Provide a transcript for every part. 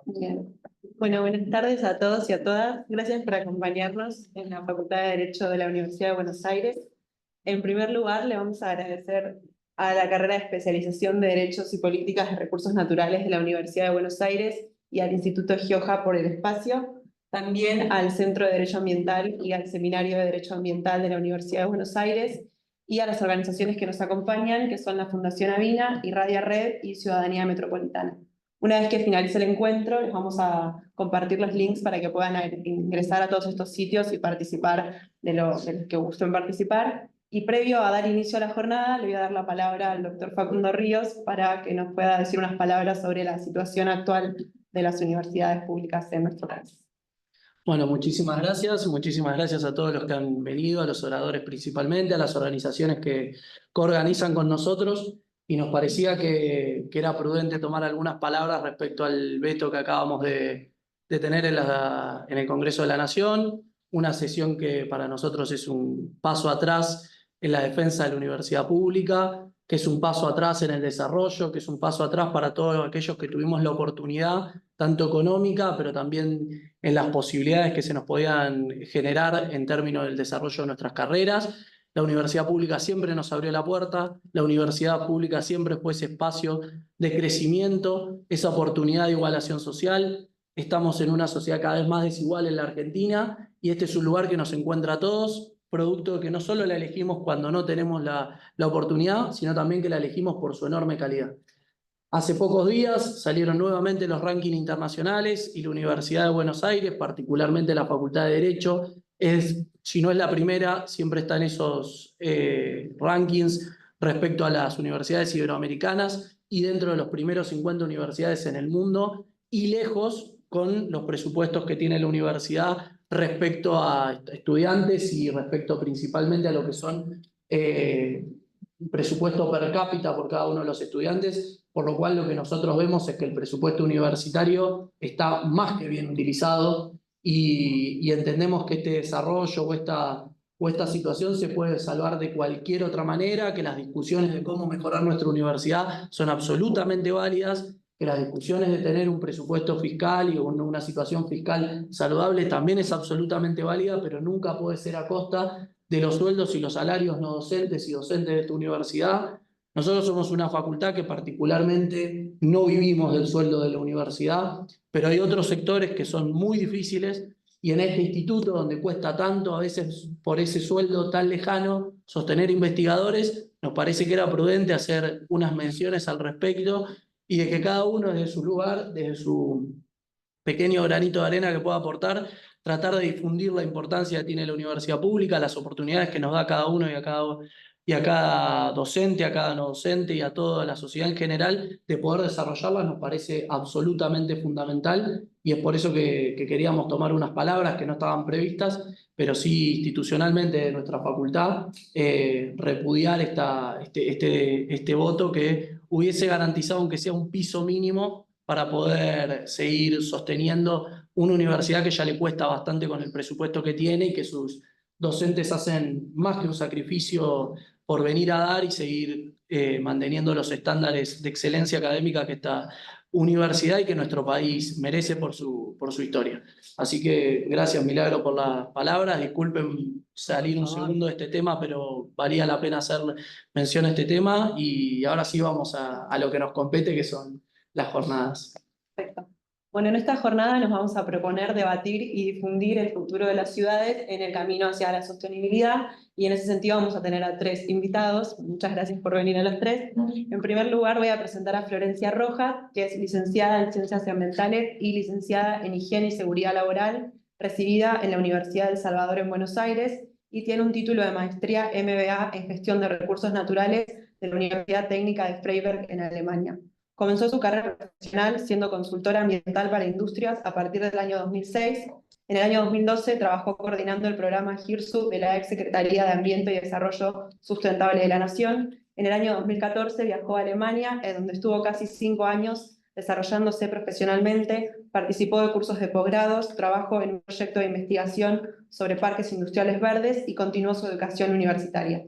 Bien. Bueno, buenas tardes a todos y a todas. Gracias por acompañarnos en la Facultad de Derecho de la Universidad de Buenos Aires. En primer lugar, le vamos a agradecer a la carrera de especialización de Derechos y Políticas de Recursos Naturales de la Universidad de Buenos Aires y al Instituto Gioja por el espacio, también al Centro de Derecho Ambiental y al Seminario de Derecho Ambiental de la Universidad de Buenos Aires y a las organizaciones que nos acompañan, que son la Fundación Avina, Irradia Red y Ciudadanía Metropolitana. Una vez que finalice el encuentro, les vamos a compartir los links para que puedan ingresar a todos estos sitios y participar de los que gusten participar. Y previo a dar inicio a la jornada, le voy a dar la palabra al doctor Facundo Ríos para que nos pueda decir unas palabras sobre la situación actual de las universidades públicas en nuestro país. Bueno, muchísimas gracias a todos los que han venido, a los oradores principalmente, a las organizaciones que coorganizan con nosotros, y nos parecía que era prudente tomar algunas palabras respecto al veto que acabamos de tener en el Congreso de la Nación, una sesión que para nosotros es un paso atrás en la defensa de la universidad pública, que es un paso atrás en el desarrollo, que es un paso atrás para todos aquellos que tuvimos la oportunidad, tanto económica, pero también en las posibilidades que se nos podían generar en términos del desarrollo de nuestras carreras. La universidad pública siempre nos abrió la puerta, la universidad pública siempre fue ese espacio de crecimiento, esa oportunidad de igualación social. Estamos en una sociedad cada vez más desigual en la Argentina y este es un lugar que nos encuentra a todos, producto de que no solo la elegimos cuando no tenemos la oportunidad, sino también que la elegimos por su enorme calidad. Hace pocos días salieron nuevamente los rankings internacionales y la Universidad de Buenos Aires, particularmente la Facultad de Derecho, si no es la primera, siempre está en esos rankings respecto a las universidades iberoamericanas y dentro de los primeros 50 universidades en el mundo y lejos con los presupuestos que tiene la universidad respecto a estudiantes y respecto principalmente a lo que son presupuesto per cápita por cada uno de los estudiantes, por lo cual lo que nosotros vemos es que el presupuesto universitario está más que bien utilizado y entendemos que este desarrollo o esta situación se puede salvar de cualquier otra manera, que las discusiones de cómo mejorar nuestra universidad son absolutamente válidas, que las discusiones de tener un presupuesto fiscal y una situación fiscal saludable también es absolutamente válida, pero nunca puede ser a costa de los sueldos y los salarios no docentes y docentes de tu universidad. Nosotros somos una facultad que particularmente no vivimos del sueldo de la universidad, pero hay otros sectores que son muy difíciles y en este instituto donde cuesta tanto, a veces por ese sueldo tan lejano, sostener investigadores, nos parece que era prudente hacer unas menciones al respecto y de que cada uno desde su lugar, desde su pequeño granito de arena que pueda aportar, tratar de difundir la importancia que tiene la universidad pública, las oportunidades que nos da a cada uno y a cada docente, a cada no docente y a toda la sociedad en general, de poder desarrollarlas, nos parece absolutamente fundamental y es por eso que queríamos tomar unas palabras que no estaban previstas, pero sí institucionalmente de nuestra facultad, repudiar este voto que hubiese garantizado, aunque sea un piso mínimo, para poder seguir sosteniendo una universidad que ya le cuesta bastante con el presupuesto que tiene y que sus docentes hacen más que un sacrificio por venir a dar y seguir manteniendo los estándares de excelencia académica que esta universidad y que nuestro país merece por su historia. Así que gracias, Milagro, por las palabras. Disculpen salir un segundo de este tema, pero valía la pena hacer mención a este tema y ahora sí vamos a lo que nos compete, que son las jornadas. Perfecto. Bueno, en esta jornada nos vamos a proponer debatir y difundir el futuro de las ciudades en el camino hacia la sostenibilidad y en ese sentido vamos a tener a tres invitados. Muchas gracias por venir a los tres. En primer lugar voy a presentar a Florencia Rojas, que es licenciada en Ciencias Ambientales y licenciada en Higiene y Seguridad Laboral, recibida en la Universidad del Salvador en Buenos Aires y tiene un título de maestría MBA en Gestión de Recursos Naturales de la Universidad Técnica de Freiberg en Alemania. Comenzó su carrera profesional siendo consultora ambiental para industrias a partir del año 2006. En el año 2012 trabajó coordinando el programa GIRSU de la ex Secretaría de Ambiente y Desarrollo Sustentable de la Nación. En el año 2014 viajó a Alemania, en donde estuvo casi 5 años desarrollándose profesionalmente, participó de cursos de posgrados, trabajó en un proyecto de investigación sobre parques industriales verdes y continuó su educación universitaria.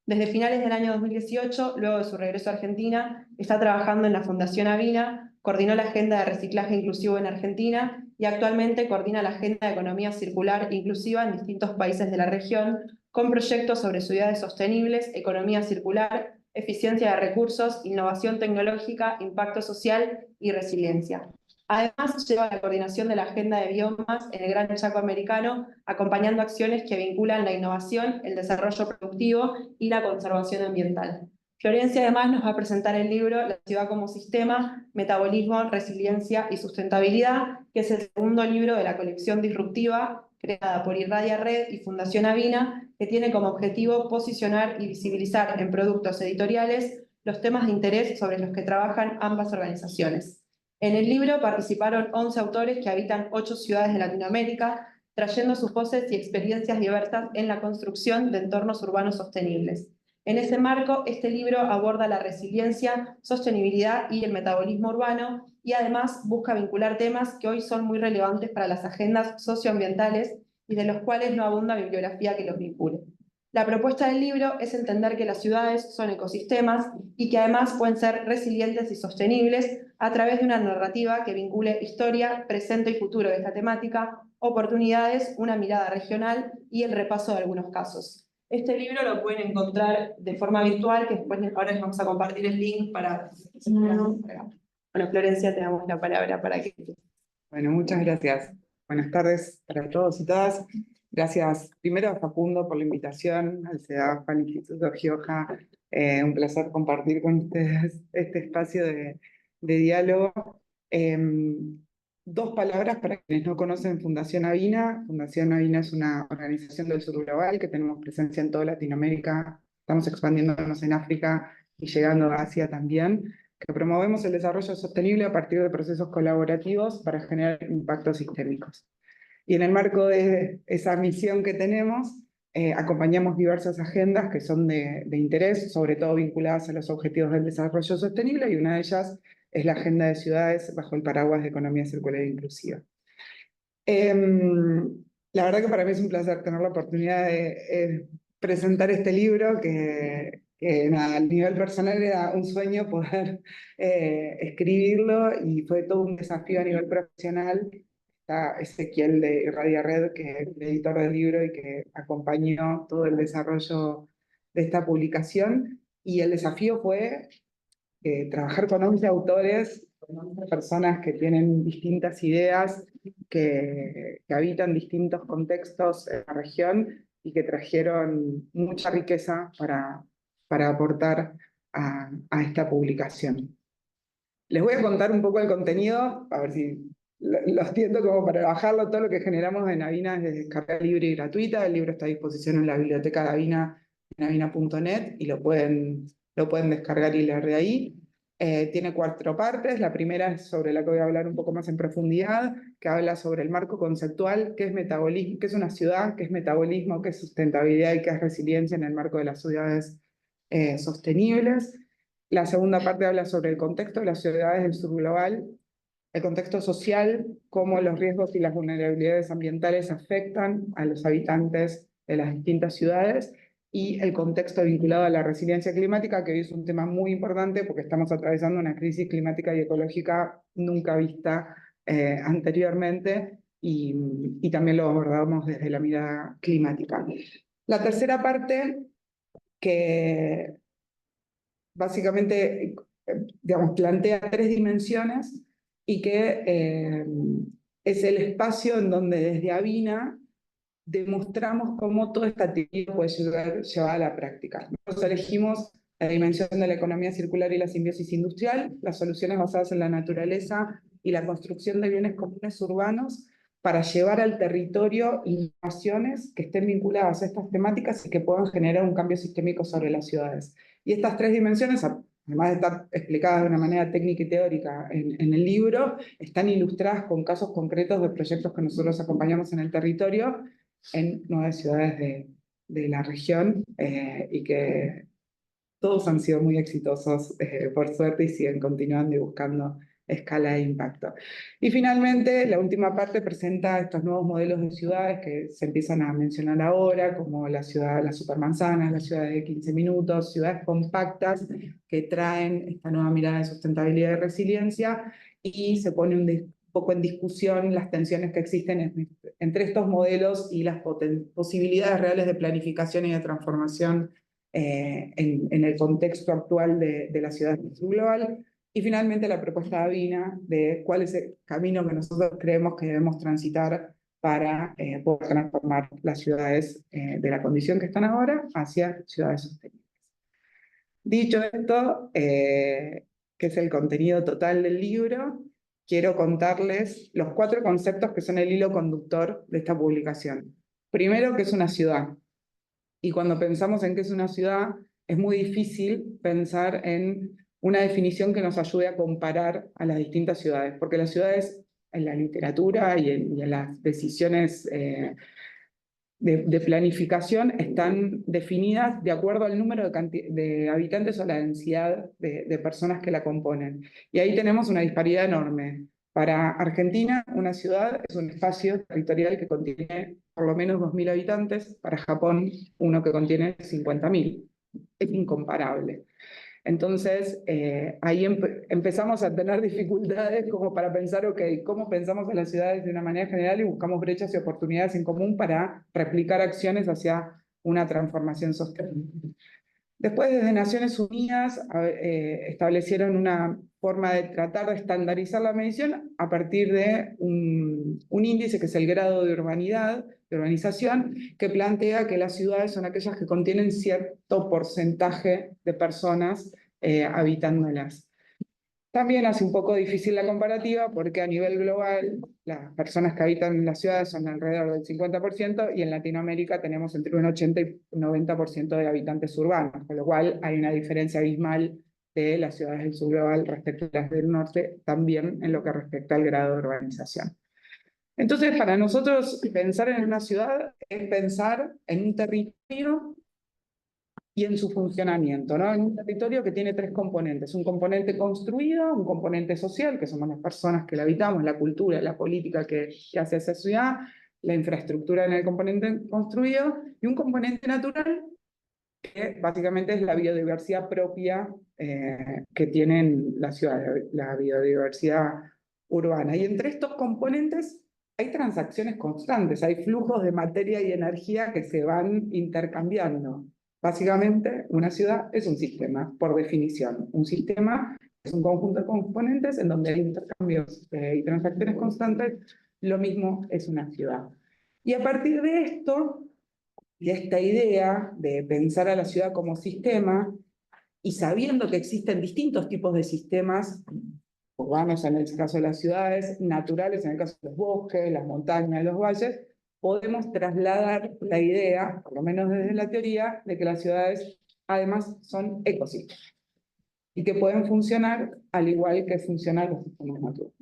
Desde finales del año 2018, luego de su regreso a Argentina, está trabajando en la Fundación Avina, coordinó la Agenda de Reciclaje Inclusivo en Argentina y actualmente coordina la Agenda de Economía Circular Inclusiva en distintos países de la región, con proyectos sobre ciudades sostenibles, economía circular, eficiencia de recursos, innovación tecnológica, impacto social y resiliencia. Además, lleva la coordinación de la agenda de biomas en el Gran Chaco Americano, acompañando acciones que vinculan la innovación, el desarrollo productivo y la conservación ambiental. Florencia además nos va a presentar el libro La ciudad como sistema, metabolismo, resiliencia y sustentabilidad, que es el segundo libro de la colección disruptiva creada por Irradia Red y Fundación Avina, que tiene como objetivo posicionar y visibilizar en productos editoriales los temas de interés sobre los que trabajan ambas organizaciones. En el libro participaron 11 autores que habitan 8 ciudades de Latinoamérica, trayendo sus voces y experiencias diversas en la construcción de entornos urbanos sostenibles. En ese marco, este libro aborda la resiliencia, sostenibilidad y el metabolismo urbano, y además busca vincular temas que hoy son muy relevantes para las agendas socioambientales y de los cuales no abunda bibliografía que los vincule. La propuesta del libro es entender que las ciudades son ecosistemas y que además pueden ser resilientes y sostenibles a través de una narrativa que vincule historia, presente y futuro de esta temática, oportunidades, una mirada regional y el repaso de algunos casos. Este libro lo pueden encontrar de forma virtual, que después ahora les vamos a compartir el link para... Bueno, Florencia, te damos la palabra para que... Bueno, muchas gracias. Buenas tardes para todos y todas. Gracias primero a Facundo por la invitación, al CEDAF, al Instituto Gioja. Un placer compartir con ustedes este espacio de diálogo. Dos palabras para quienes no conocen Fundación Avina. Fundación Avina es una organización del sur global que tenemos presencia en toda Latinoamérica. Estamos expandiéndonos en África y llegando a Asia también, que promovemos el desarrollo sostenible a partir de procesos colaborativos para generar impactos sistémicos. Y en el marco de esa misión que tenemos, acompañamos diversas agendas que son de interés, sobre todo vinculadas a los objetivos del desarrollo sostenible, y una de ellas es la agenda de ciudades bajo el paraguas de economía circular e inclusiva. La verdad que para mí es un placer tener la oportunidad de presentar este libro, que nada, a nivel personal era un sueño poder escribirlo, y fue todo un desafío a nivel profesional. Está Ezequiel de Irradia Red, que es el editor del libro y que acompañó todo el desarrollo de esta publicación, y el desafío fue trabajar con 11 autores, con 11 personas que tienen distintas ideas, que habitan distintos contextos en la región y que trajeron mucha riqueza para aportar a esta publicación. Les voy a contar un poco el contenido, a ver si lo siento como para bajarlo. Todo lo que generamos en Avina es de descarga libre y gratuita. El libro está a disposición en la biblioteca de Avina, en avina.net, y lo pueden descargar y leer de ahí. Tiene 4 partes. La primera es sobre la que voy a hablar un poco más en profundidad, que habla sobre el marco conceptual, qué es metabolismo, qué es una ciudad, qué es metabolismo, qué es sustentabilidad y qué es resiliencia en el marco de las ciudades sostenibles. La segunda parte habla sobre el contexto de las ciudades del sur global, el contexto social, cómo los riesgos y las vulnerabilidades ambientales afectan a los habitantes de las distintas ciudades, y el contexto vinculado a la resiliencia climática, que hoy es un tema muy importante porque estamos atravesando una crisis climática y ecológica nunca vista anteriormente, y también lo abordamos desde la mirada climática. La tercera parte, que básicamente digamos, plantea 3 dimensiones, y que es el espacio en donde desde Avina demostramos cómo toda esta teoría puede llevar a la práctica. Nosotros elegimos la dimensión de la economía circular y la simbiosis industrial, las soluciones basadas en la naturaleza y la construcción de bienes comunes urbanos, para llevar al territorio innovaciones que estén vinculadas a estas temáticas y que puedan generar un cambio sistémico sobre las ciudades. Y estas 3 dimensiones, además de estar explicadas de una manera técnica y teórica en el libro, están ilustradas con casos concretos de proyectos que nosotros acompañamos en el territorio en 9 ciudades de la región, y que todos han sido muy exitosos, por suerte, y siguen continuando y buscando escala de impacto. Y finalmente, la última parte presenta estos nuevos modelos de ciudades que se empiezan a mencionar ahora, como la ciudad, las supermanzanas, la ciudad de 15 minutos, ciudades compactas que traen esta nueva mirada de sustentabilidad y resiliencia, y se pone un poco en discusión las tensiones que existen entre estos modelos y las posibilidades reales de planificación y de transformación en el contexto actual de la ciudad global. Y finalmente la propuesta de Avina de cuál es el camino que nosotros creemos que debemos transitar para poder transformar las ciudades de la condición que están ahora hacia ciudades sostenibles. Dicho esto, que es el contenido total del libro, quiero contarles los 4 conceptos que son el hilo conductor de esta publicación. Primero, que es una ciudad. Y cuando pensamos en qué es una ciudad, es muy difícil pensar en una definición que nos ayude a comparar a las distintas ciudades, porque las ciudades en la literatura y en las decisiones de planificación están definidas de acuerdo al número de habitantes o la densidad de personas que la componen. Y ahí tenemos una disparidad enorme. Para Argentina, una ciudad es un espacio territorial que contiene por lo menos 2.000 habitantes. Para Japón, uno que contiene 50.000. Es incomparable. Entonces, ahí empezamos a tener dificultades como para pensar, ok, ¿cómo pensamos en las ciudades de una manera general y buscamos brechas y oportunidades en común para replicar acciones hacia una transformación sostenible? Después, desde Naciones Unidas, establecieron una forma de tratar de estandarizar la medición a partir de un índice que es el grado de urbanidad, de urbanización, que plantea que las ciudades son aquellas que contienen cierto porcentaje de personas habitándolas. También hace un poco difícil la comparativa porque a nivel global las personas que habitan en las ciudades son alrededor del 50% y en Latinoamérica tenemos entre un 80 y un 90% de habitantes urbanos, con lo cual hay una diferencia abismal de las ciudades del sur global respecto a las del norte, también en lo que respecta al grado de urbanización. Entonces, para nosotros pensar en una ciudad es pensar en un territorio y en su funcionamiento, ¿no? En un territorio que tiene 3 componentes: un componente construido, un componente social, que somos las personas que la habitamos, la cultura, la política que hace esa ciudad, la infraestructura en el componente construido, y un componente natural, que básicamente es la biodiversidad propia que tienen las ciudades, la biodiversidad urbana. Y entre estos componentes hay transacciones constantes, hay flujos de materia y energía que se van intercambiando. Básicamente, una ciudad es un sistema, por definición. Un sistema es un conjunto de componentes en donde hay intercambios y transacciones constantes. Lo mismo es una ciudad. Y a partir de esto, de esta idea de pensar a la ciudad como sistema, y sabiendo que existen distintos tipos de sistemas urbanos en el caso de las ciudades, naturales en el caso de los bosques, las montañas, los valles, podemos trasladar la idea, por lo menos desde la teoría, de que las ciudades además son ecosistemas y que pueden funcionar al igual que funcionan los sistemas naturales.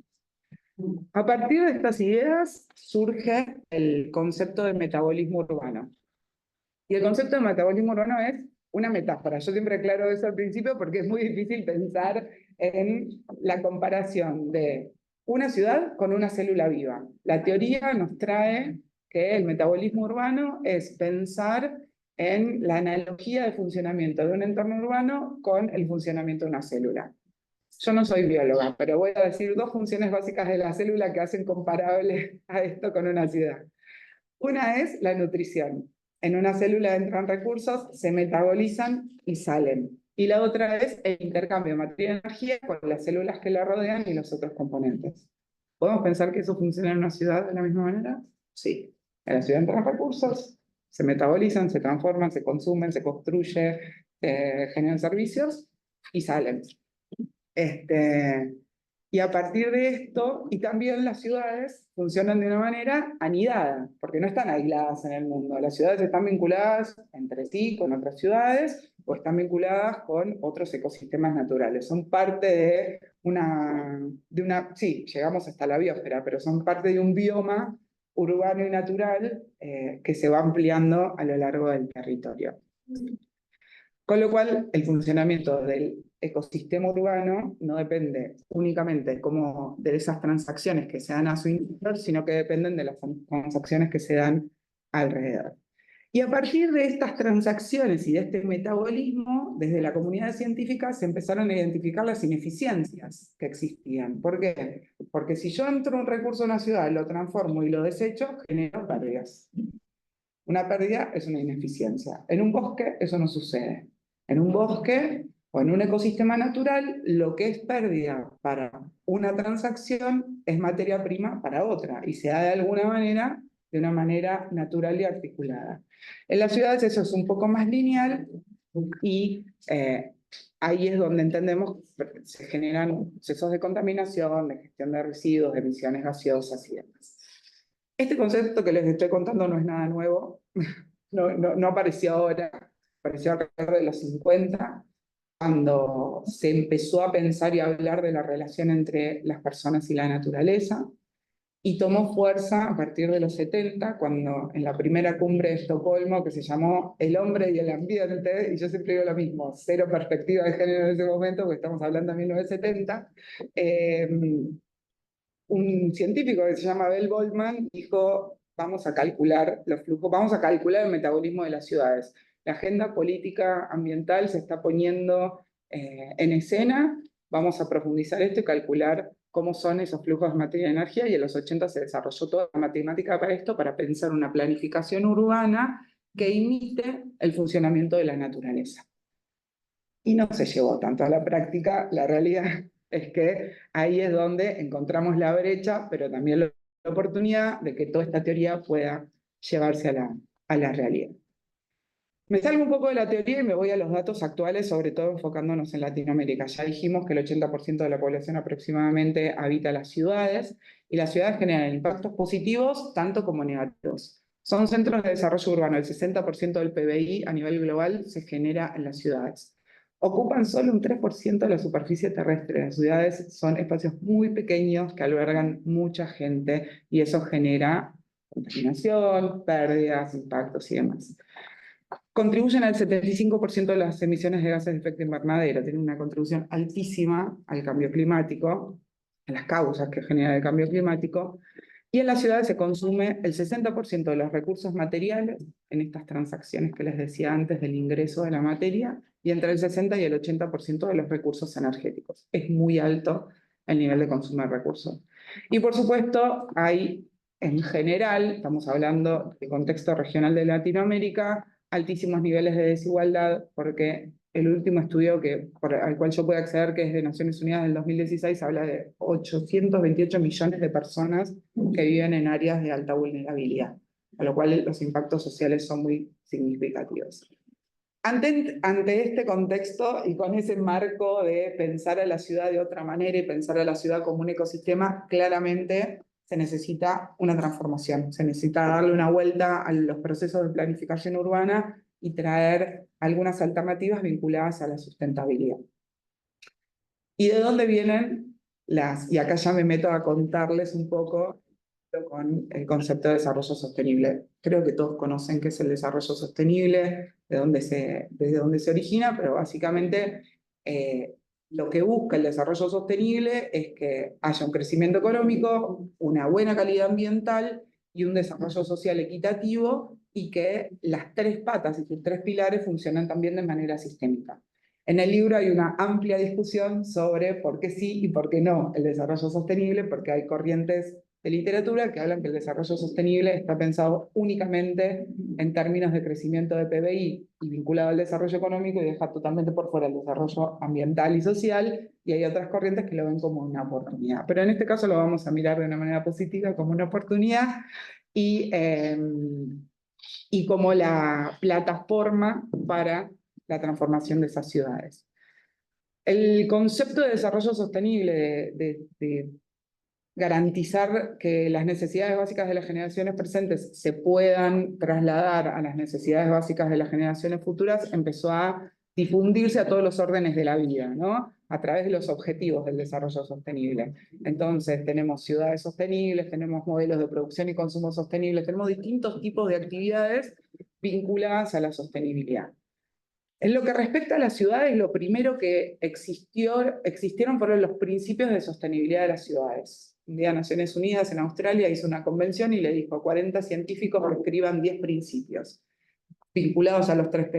A partir de estas ideas surge el concepto de metabolismo urbano. Y el concepto de metabolismo urbano es una metáfora. Yo siempre aclaro eso al principio porque es muy difícil pensar en la comparación de una ciudad con una célula viva. La teoría nos trae que el metabolismo urbano es pensar en la analogía de funcionamiento de un entorno urbano con el funcionamiento de una célula. Yo no soy bióloga, pero voy a decir 2 funciones básicas de la célula que hacen comparable a esto con una ciudad. Una es la nutrición. En una célula entran recursos, se metabolizan y salen. Y la otra es el intercambio de materia y energía con las células que la rodean y los otros componentes. ¿Podemos pensar que eso funciona en una ciudad de la misma manera? Sí. En la ciudad entran recursos, se metabolizan, se transforman, se consumen, se construyen, generan servicios y salen. Y a partir de esto, y también las ciudades funcionan de una manera anidada, porque no están aisladas en el mundo. Las ciudades están vinculadas entre sí con otras ciudades o están vinculadas con otros ecosistemas naturales. Son parte de sí, llegamos hasta la biosfera, pero son parte de un bioma urbano y natural que se va ampliando a lo largo del territorio. Con lo cual, el funcionamiento del ecosistema urbano no depende únicamente de esas transacciones que se dan a su interior, sino que dependen de las transacciones que se dan alrededor. Y a partir de estas transacciones y de este metabolismo, desde la comunidad científica se empezaron a identificar las ineficiencias que existían. ¿Por qué? Porque si yo entro un recurso en una ciudad, lo transformo y lo desecho, genero pérdidas. Una pérdida es una ineficiencia. En un bosque eso no sucede. En un bosque o en un ecosistema natural, lo que es pérdida para una transacción es materia prima para otra y se da de una manera natural y articulada. En las ciudades eso es un poco más lineal y ahí es donde entendemos que se generan procesos de contaminación, de gestión de residuos, de emisiones gaseosas y demás. Este concepto que les estoy contando no es nada nuevo, no apareció ahora, apareció alrededor de los 50, cuando se empezó a pensar y a hablar de la relación entre las personas y la naturaleza, y tomó fuerza a partir de los 70, cuando en la primera cumbre de Estocolmo, que se llamó El hombre y el ambiente, y yo siempre digo lo mismo, cero perspectiva de género en ese momento, porque estamos hablando de 1970, un científico que se llama Bell Boltzmann dijo, vamos a calcular los flujos, vamos a calcular el metabolismo de las ciudades. La agenda política ambiental se está poniendo en escena, vamos a profundizar esto y calcular cómo son esos flujos de materia y energía, y en los 80 se desarrolló toda la matemática para esto, para pensar una planificación urbana que imite el funcionamiento de la naturaleza. Y no se llevó tanto a la práctica, la realidad es que ahí es donde encontramos la brecha, pero también la oportunidad de que toda esta teoría pueda llevarse a la realidad. Me salgo un poco de la teoría y me voy a los datos actuales, sobre todo enfocándonos en Latinoamérica. Ya dijimos que el 80% de la población aproximadamente habita las ciudades, y las ciudades generan impactos positivos tanto como negativos. Son centros de desarrollo urbano, el 60% del PBI a nivel global se genera en las ciudades. Ocupan solo un 3% de la superficie terrestre. Las ciudades son espacios muy pequeños que albergan mucha gente, y eso genera contaminación, pérdidas, impactos y demás. Contribuyen al 75% de las emisiones de gases de efecto invernadero, tienen una contribución altísima al cambio climático, a las causas que genera el cambio climático, y en las ciudades se consume el 60% de los recursos materiales en estas transacciones que les decía antes del ingreso de la materia, y entre el 60 y el 80% de los recursos energéticos. Es muy alto el nivel de consumo de recursos. Y por supuesto, hay en general, estamos hablando del contexto regional de Latinoamérica, altísimos niveles de desigualdad, porque el último estudio al cual yo puedo acceder, que es de Naciones Unidas del 2016, habla de 828 millones de personas que viven en áreas de alta vulnerabilidad, a lo cual los impactos sociales son muy significativos. Ante este contexto y con ese marco de pensar a la ciudad de otra manera y pensar a la ciudad como un ecosistema, claramente se necesita una transformación, se necesita darle una vuelta a los procesos de planificación urbana y traer algunas alternativas vinculadas a la sustentabilidad. ¿Y de dónde vienen y acá ya me meto a contarles un poco con el concepto de desarrollo sostenible? Creo que todos conocen qué es el desarrollo sostenible, desde dónde se origina, pero básicamente lo que busca el desarrollo sostenible es que haya un crecimiento económico, una buena calidad ambiental y un desarrollo social equitativo, y que las tres patas y sus tres pilares funcionen también de manera sistémica. En el libro hay una amplia discusión sobre por qué sí y por qué no el desarrollo sostenible, porque hay corrientes de literatura que hablan que el desarrollo sostenible está pensado únicamente en términos de crecimiento de PBI y vinculado al desarrollo económico, y deja totalmente por fuera el desarrollo ambiental y social, y hay otras corrientes que lo ven como una oportunidad. Pero en este caso lo vamos a mirar de una manera positiva, como una oportunidad, y como la plataforma para la transformación de esas ciudades. El concepto de desarrollo sostenible, de garantizar que las necesidades básicas de las generaciones presentes se puedan trasladar a las necesidades básicas de las generaciones futuras, empezó a difundirse a todos los órdenes de la vida, ¿no? A través de los objetivos del desarrollo sostenible. Entonces, tenemos ciudades sostenibles, tenemos modelos de producción y consumo sostenibles, tenemos distintos tipos de actividades vinculadas a la sostenibilidad. En lo que respecta a las ciudades, lo primero que existieron fueron los principios de sostenibilidad de las ciudades. Un día Naciones Unidas en Australia hizo una convención y le dijo a 40 científicos que escriban 10 principios vinculados a los 3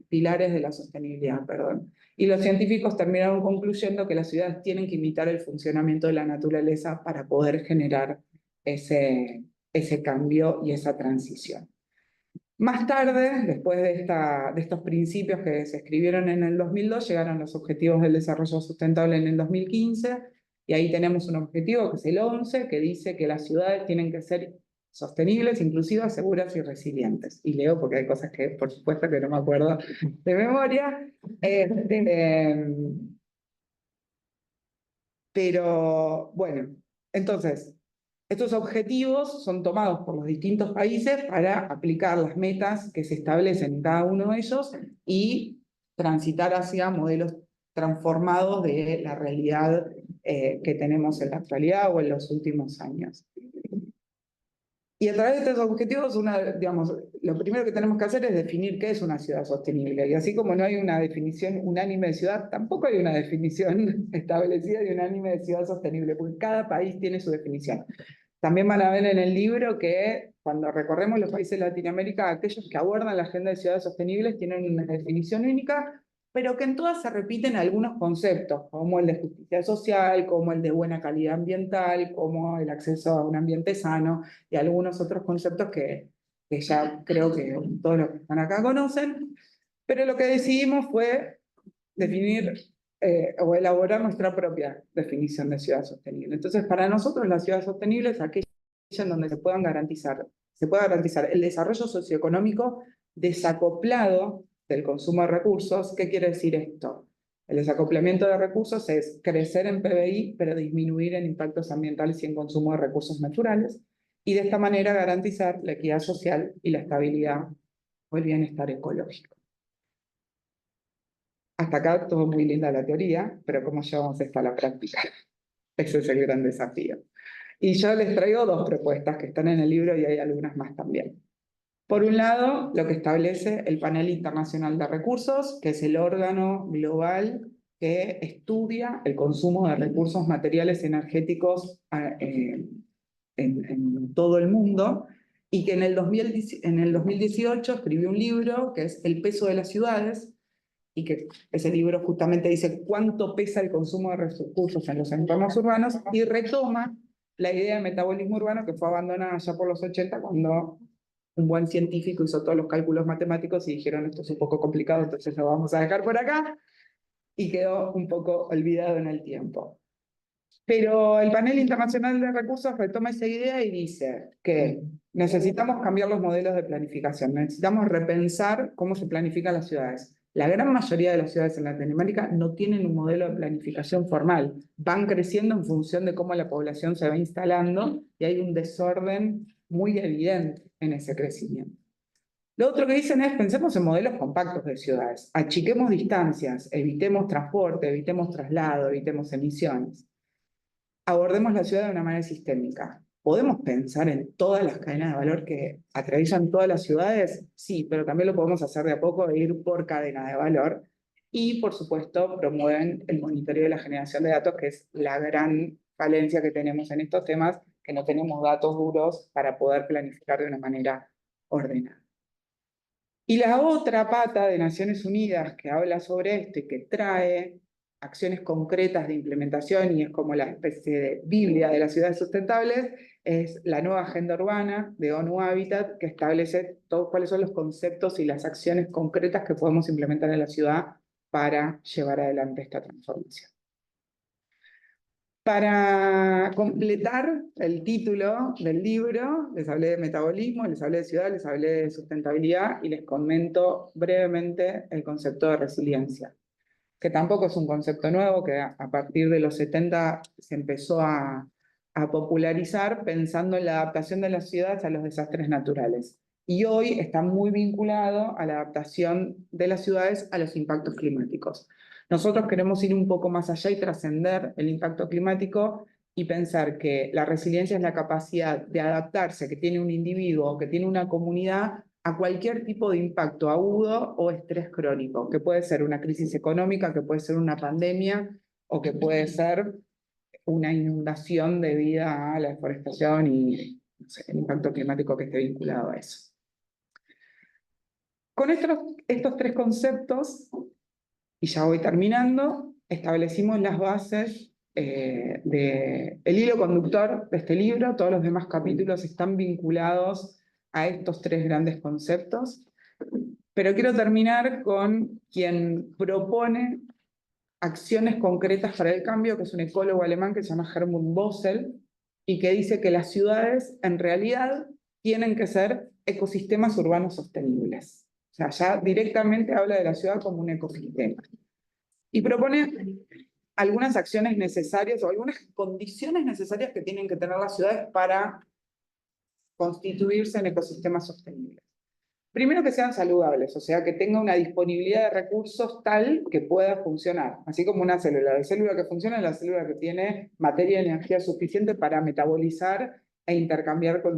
pilares de la sostenibilidad, perdón. Y los científicos terminaron concluyendo que las ciudades tienen que imitar el funcionamiento de la naturaleza para poder generar ese cambio y esa transición. Más tarde, después de estos principios que se escribieron en el 2002, llegaron los Objetivos del Desarrollo Sustentable en el 2015, y ahí tenemos un objetivo que es el 11, que dice que las ciudades tienen que ser sostenibles, inclusivas, seguras y resilientes. Y leo porque hay cosas que, por supuesto, que no me acuerdo de memoria. Pero, bueno, entonces, estos objetivos son tomados por los distintos países para aplicar las metas que se establecen en cada uno de ellos y transitar hacia modelos transformados de la realidad que tenemos en la actualidad o en los últimos años. Y a través de estos objetivos, digamos, lo primero que tenemos que hacer es definir qué es una ciudad sostenible. Y así como no hay una definición unánime de ciudad, tampoco hay una definición establecida y unánime de ciudad sostenible, porque cada país tiene su definición. También van a ver en el libro que cuando recorremos los países de Latinoamérica, aquellos que abordan la agenda de ciudades sostenibles tienen una definición única, pero que en todas se repiten algunos conceptos, como el de justicia social, como el de buena calidad ambiental, como el acceso a un ambiente sano, y algunos otros conceptos que ya creo que todos los que están acá conocen, pero lo que decidimos fue definir o elaborar nuestra propia definición de ciudad sostenible. Entonces, para nosotros la ciudad sostenible es aquella en donde se pueda garantizar el desarrollo socioeconómico desacoplado del consumo de recursos. ¿Qué quiere decir esto? El desacoplamiento de recursos es crecer en PBI, pero disminuir en impactos ambientales y en consumo de recursos naturales, y de esta manera garantizar la equidad social y la estabilidad o el bienestar ecológico. Hasta acá todo muy linda la teoría, pero ¿cómo llevamos esto a la práctica? Ese es el gran desafío. Y yo les traigo 2 propuestas que están en el libro y hay algunas más también. Por un lado, lo que establece el Panel Internacional de Recursos, que es el órgano global que estudia el consumo de recursos materiales energéticos en todo el mundo, y que en el 2018 escribió un libro que es El peso de las ciudades, y que ese libro justamente dice cuánto pesa el consumo de recursos en los entornos urbanos, y retoma la idea de metabolismo urbano que fue abandonada ya por los 80, cuando un buen científico hizo todos los cálculos matemáticos y dijeron esto es un poco complicado, entonces lo vamos a dejar por acá, y quedó un poco olvidado en el tiempo. Pero el Panel Internacional de Recursos retoma esa idea y dice que necesitamos cambiar los modelos de planificación, necesitamos repensar cómo se planifican las ciudades. La gran mayoría de las ciudades en Latinoamérica no tienen un modelo de planificación formal, van creciendo en función de cómo la población se va instalando y hay un desorden muy evidente en ese crecimiento. Lo otro que dicen es, pensemos en modelos compactos de ciudades, achiquemos distancias, evitemos transporte, evitemos traslado, evitemos emisiones. Abordemos la ciudad de una manera sistémica. ¿Podemos pensar en todas las cadenas de valor que atraviesan todas las ciudades? Sí, pero también lo podemos hacer de a poco e ir por cadena de valor. Y, por supuesto, promueven el monitoreo de la generación de datos, que es la gran falencia que tenemos en estos temas, que no tenemos datos duros para poder planificar de una manera ordenada. Y la otra pata de Naciones Unidas que habla sobre esto y que trae acciones concretas de implementación, y es como la especie de Biblia de las ciudades sustentables, es la nueva Agenda Urbana de ONU Habitat, que establece cuáles son los conceptos y las acciones concretas que podemos implementar en la ciudad para llevar adelante esta transformación. Para completar el título del libro, les hablé de metabolismo, les hablé de ciudad, les hablé de sustentabilidad y les comento brevemente el concepto de resiliencia, que tampoco es un concepto nuevo, que a partir de los 70 se empezó a popularizar pensando en la adaptación de las ciudades a los desastres naturales. Y hoy está muy vinculado a la adaptación de las ciudades a los impactos climáticos. Nosotros queremos ir un poco más allá y trascender el impacto climático y pensar que la resiliencia es la capacidad de adaptarse que tiene un individuo o que tiene una comunidad a cualquier tipo de impacto agudo o estrés crónico, que puede ser una crisis económica, que puede ser una pandemia o que puede ser una inundación debida a la deforestación y no sé, el impacto climático que esté vinculado a eso. Con estos tres conceptos, y ya voy terminando, establecimos las bases del hilo conductor de este libro. Todos los demás capítulos están vinculados a estos tres grandes conceptos. Pero quiero terminar con quien propone acciones concretas para el cambio, que es un ecólogo alemán que se llama Helmut Bossel, y que dice que las ciudades en realidad tienen que ser ecosistemas urbanos sostenibles. O sea, ya directamente habla de la ciudad como un ecosistema. Y propone algunas acciones necesarias o algunas condiciones necesarias que tienen que tener las ciudades para constituirse en ecosistemas sostenibles. Primero, que sean saludables, o sea, que tenga una disponibilidad de recursos tal que pueda funcionar, así como una célula. La célula que funciona es la célula que tiene materia y energía suficiente para metabolizar e intercambiar con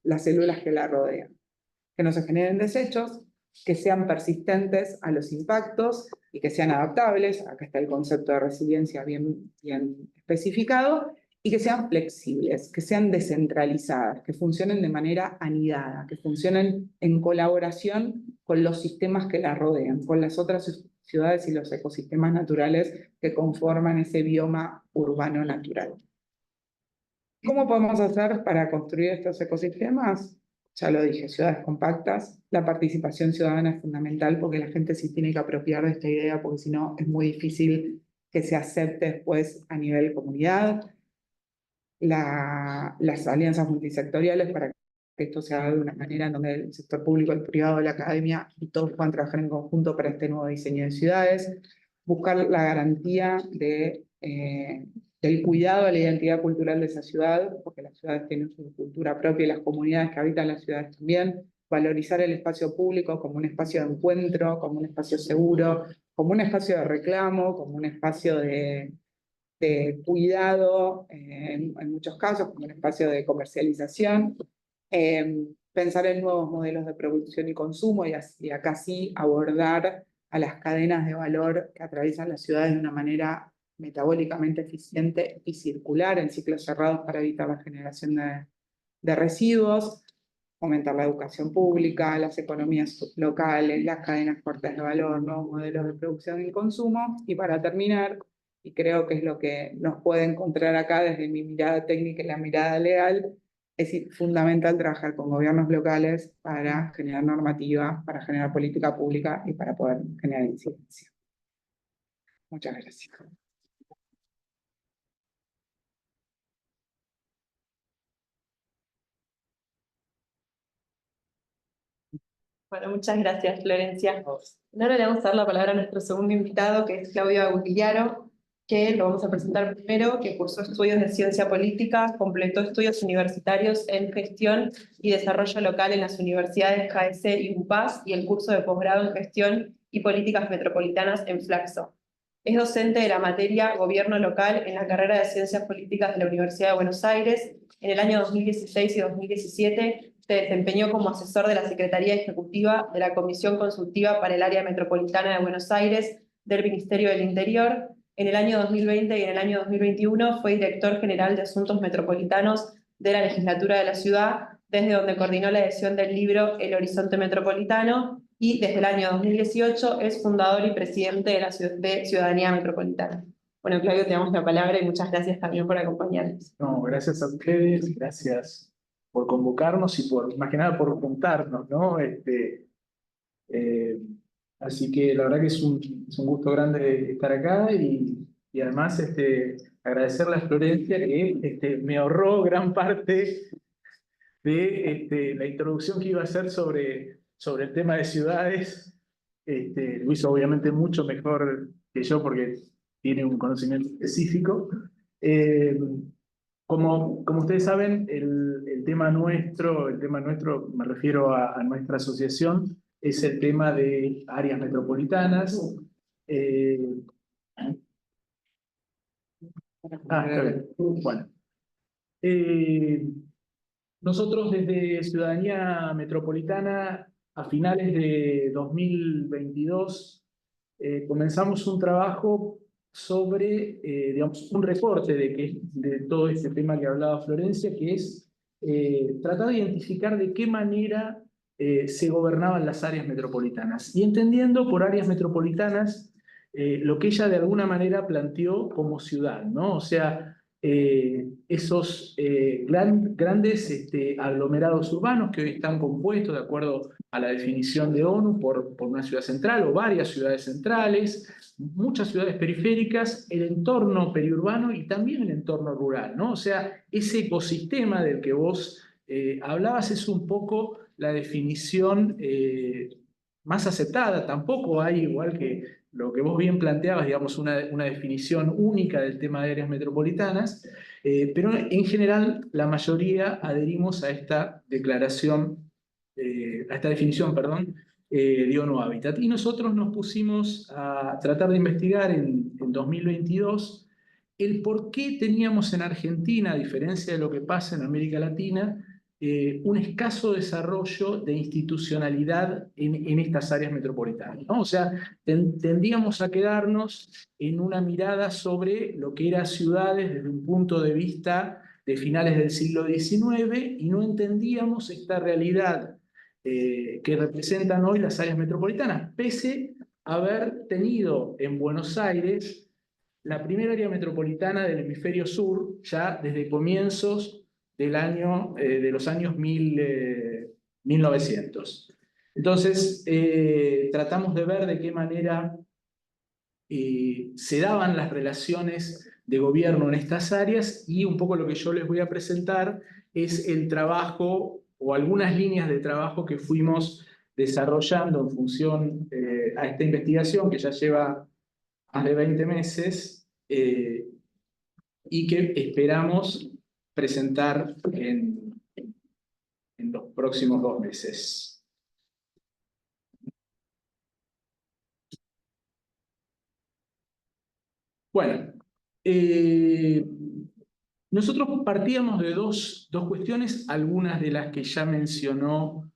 las células que la rodean. Que no se generen desechos, que sean persistentes a los impactos y que sean adaptables. Acá está el concepto de resiliencia bien especificado. Y que sean flexibles, que sean descentralizadas, que funcionen de manera anidada, que funcionen en colaboración con los sistemas que la rodean, con las otras ciudades y los ecosistemas naturales que conforman ese bioma urbano natural. ¿Cómo podemos hacer para construir estos ecosistemas? Ya lo dije, ciudades compactas. La participación ciudadana es fundamental porque la gente sí tiene que apropiar de esta idea, porque si no es muy difícil que se acepte después a nivel comunidad. Las alianzas multisectoriales para que esto se haga de una manera en donde el sector público, el privado, la academia y todos puedan trabajar en conjunto para este nuevo diseño de ciudades, buscar la garantía del cuidado a la identidad cultural de esa ciudad, porque las ciudades tienen su cultura propia y las comunidades que habitan las ciudades también, valorizar el espacio público como un espacio de encuentro, como un espacio seguro, como un espacio de reclamo, como un espacio de cuidado, en muchos casos, como un espacio de comercialización, pensar en nuevos modelos de producción y consumo y acá sí abordar a las cadenas de valor que atraviesan las ciudades de una manera metabólicamente eficiente y circular en ciclos cerrados para evitar la generación de residuos, fomentar la educación pública, las economías locales, las cadenas cortas de valor, nuevos modelos de producción y consumo. Y para terminar, y creo que es lo que nos puede encontrar acá desde mi mirada técnica y la mirada legal, es fundamental trabajar con gobiernos locales para generar normativa, para generar política pública y para poder generar incidencia. Muchas gracias. Bueno, muchas gracias, Florencia. Ahora le vamos a dar la palabra a nuestro segundo invitado, que es Claudio Aguiliaro, que lo vamos a presentar primero, que cursó estudios de ciencia política, completó estudios universitarios en gestión y desarrollo local en las universidades KS y UPAS, y el curso de posgrado en gestión y políticas metropolitanas en Flaxo. Es docente de la materia Gobierno Local en la carrera de Ciencias Políticas de la Universidad de Buenos Aires. En el año 2016 y 2017 se desempeñó como asesor de la Secretaría Ejecutiva de la Comisión Consultiva para el Área Metropolitana de Buenos Aires del Ministerio del Interior. En el año 2020 y en el año 2021 fue director general de Asuntos Metropolitanos de la Legislatura de la Ciudad, desde donde coordinó la edición del libro El Horizonte Metropolitano, y desde el año 2018 es fundador y presidente de Ciudadanía Metropolitana. Bueno, Claudio, te damos la palabra y muchas gracias también por acompañarnos. No, gracias a ustedes, gracias por convocarnos y más que nada por juntarnos, ¿no? Así que la verdad que es un gusto grande estar acá y además agradecerle a Florencia que me ahorró gran parte de la introducción que iba a hacer sobre el tema de ciudades. Lo hizo obviamente mucho mejor que yo porque tiene un conocimiento específico. Como ustedes saben, el tema nuestro, me refiero a nuestra asociación, es el tema de áreas metropolitanas. Está bien. Bueno. Nosotros desde Ciudadanía Metropolitana, a finales de 2022, comenzamos un trabajo sobre, digamos, un reporte de todo este tema que hablaba Florencia, que es tratar de identificar de qué manera se gobernaban las áreas metropolitanas. Y entendiendo por áreas metropolitanas lo que ella de alguna manera planteó como ciudad, ¿no? O sea, esos grandes aglomerados urbanos que hoy están compuestos de acuerdo a la definición de ONU por una ciudad central o varias ciudades centrales, muchas ciudades periféricas, el entorno periurbano y también el entorno rural, ¿no? O sea, ese ecosistema del que vos hablabas es un poco la definición más aceptada. Tampoco hay, igual que lo que vos bien planteabas, digamos, una definición única del tema de áreas metropolitanas, pero en general la mayoría adherimos a esta declaración, a esta definición, perdón, de ONU Habitat. Y nosotros nos pusimos a tratar de investigar en 2022 el por qué teníamos en Argentina, a diferencia de lo que pasa en América Latina, un escaso desarrollo de institucionalidad en estas áreas metropolitanas, ¿no? O sea, tendíamos a quedarnos en una mirada sobre lo que eran ciudades desde un punto de vista de finales del siglo XIX y no entendíamos esta realidad que representan hoy las áreas metropolitanas, pese a haber tenido en Buenos Aires la primera área metropolitana del hemisferio sur ya desde comienzos de los años 1900. Entonces, tratamos de ver de qué manera se daban las relaciones de gobierno en estas áreas y un poco lo que yo les voy a presentar es el trabajo o algunas líneas de trabajo que fuimos desarrollando en función a esta investigación que ya lleva más de 20 meses y que esperamos presentar en los próximos 2 meses. Bueno, nosotros partíamos de dos cuestiones, algunas de las que ya mencionó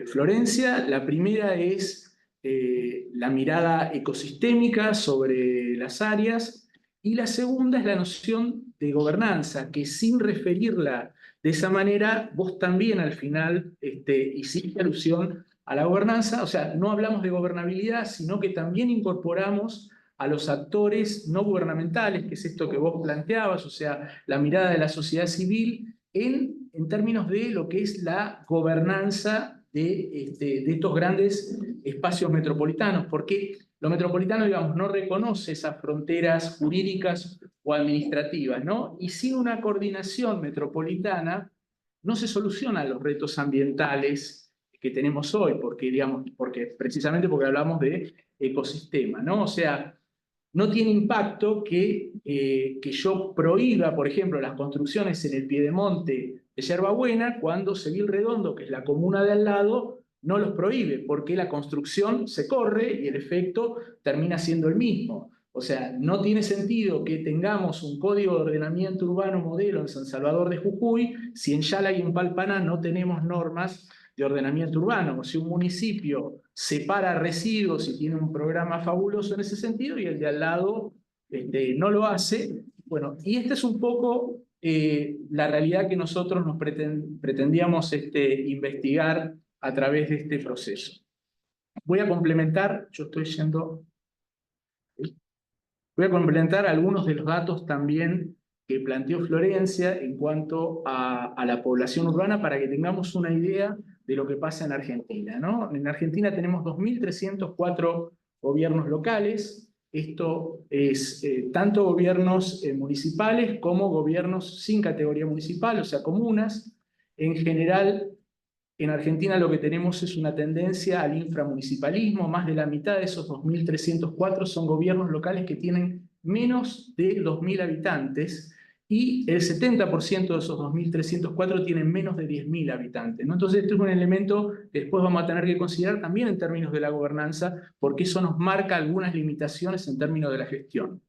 Florencia. La primera es la mirada ecosistémica sobre las áreas y la segunda es la noción de gobernanza, que sin referirla de esa manera, vos también al final hiciste alusión a la gobernanza. O sea, no hablamos de gobernabilidad, sino que también incorporamos a los actores no gubernamentales, que es esto que vos planteabas, o sea, la mirada de la sociedad civil en términos de lo que es la gobernanza de estos grandes espacios metropolitanos, porque lo metropolitano, digamos, no reconoce esas fronteras jurídicas o administrativas, ¿no? Y sin una coordinación metropolitana no se solucionan los retos ambientales que tenemos hoy, precisamente porque hablamos de ecosistema, ¿no? O sea, no tiene impacto que yo prohíba, por ejemplo, las construcciones en el piedemonte de Yerbabuena cuando Seville Redondo, que es la comuna de al lado, no los prohíbe, porque la construcción se corre y el efecto termina siendo el mismo. O sea, no tiene sentido que tengamos un código de ordenamiento urbano modelo en San Salvador de Jujuy si en Yala y en Palpaná no tenemos normas de ordenamiento urbano. O si un municipio separa residuos y tiene un programa fabuloso en ese sentido y el de al lado no lo hace. Bueno, y esta es un poco la realidad que nosotros nos pretendíamos investigar a través de este proceso. Voy a complementar, voy a complementar algunos de los datos también que planteó Florencia en cuanto a la población urbana para que tengamos una idea de lo que pasa en Argentina, ¿no? En Argentina tenemos 2.304 gobiernos locales. Esto es tanto gobiernos municipales como gobiernos sin categoría municipal, o sea, comunas. En general, en Argentina lo que tenemos es una tendencia al inframunicipalismo. Más de la mitad de esos 2.304 son gobiernos locales que tienen menos de 2.000 habitantes y el 70% de esos 2.304 tienen menos de 10.000 habitantes, ¿no? Entonces, esto es un elemento que después vamos a tener que considerar también en términos de la gobernanza, porque eso nos marca algunas limitaciones en términos de la gestión.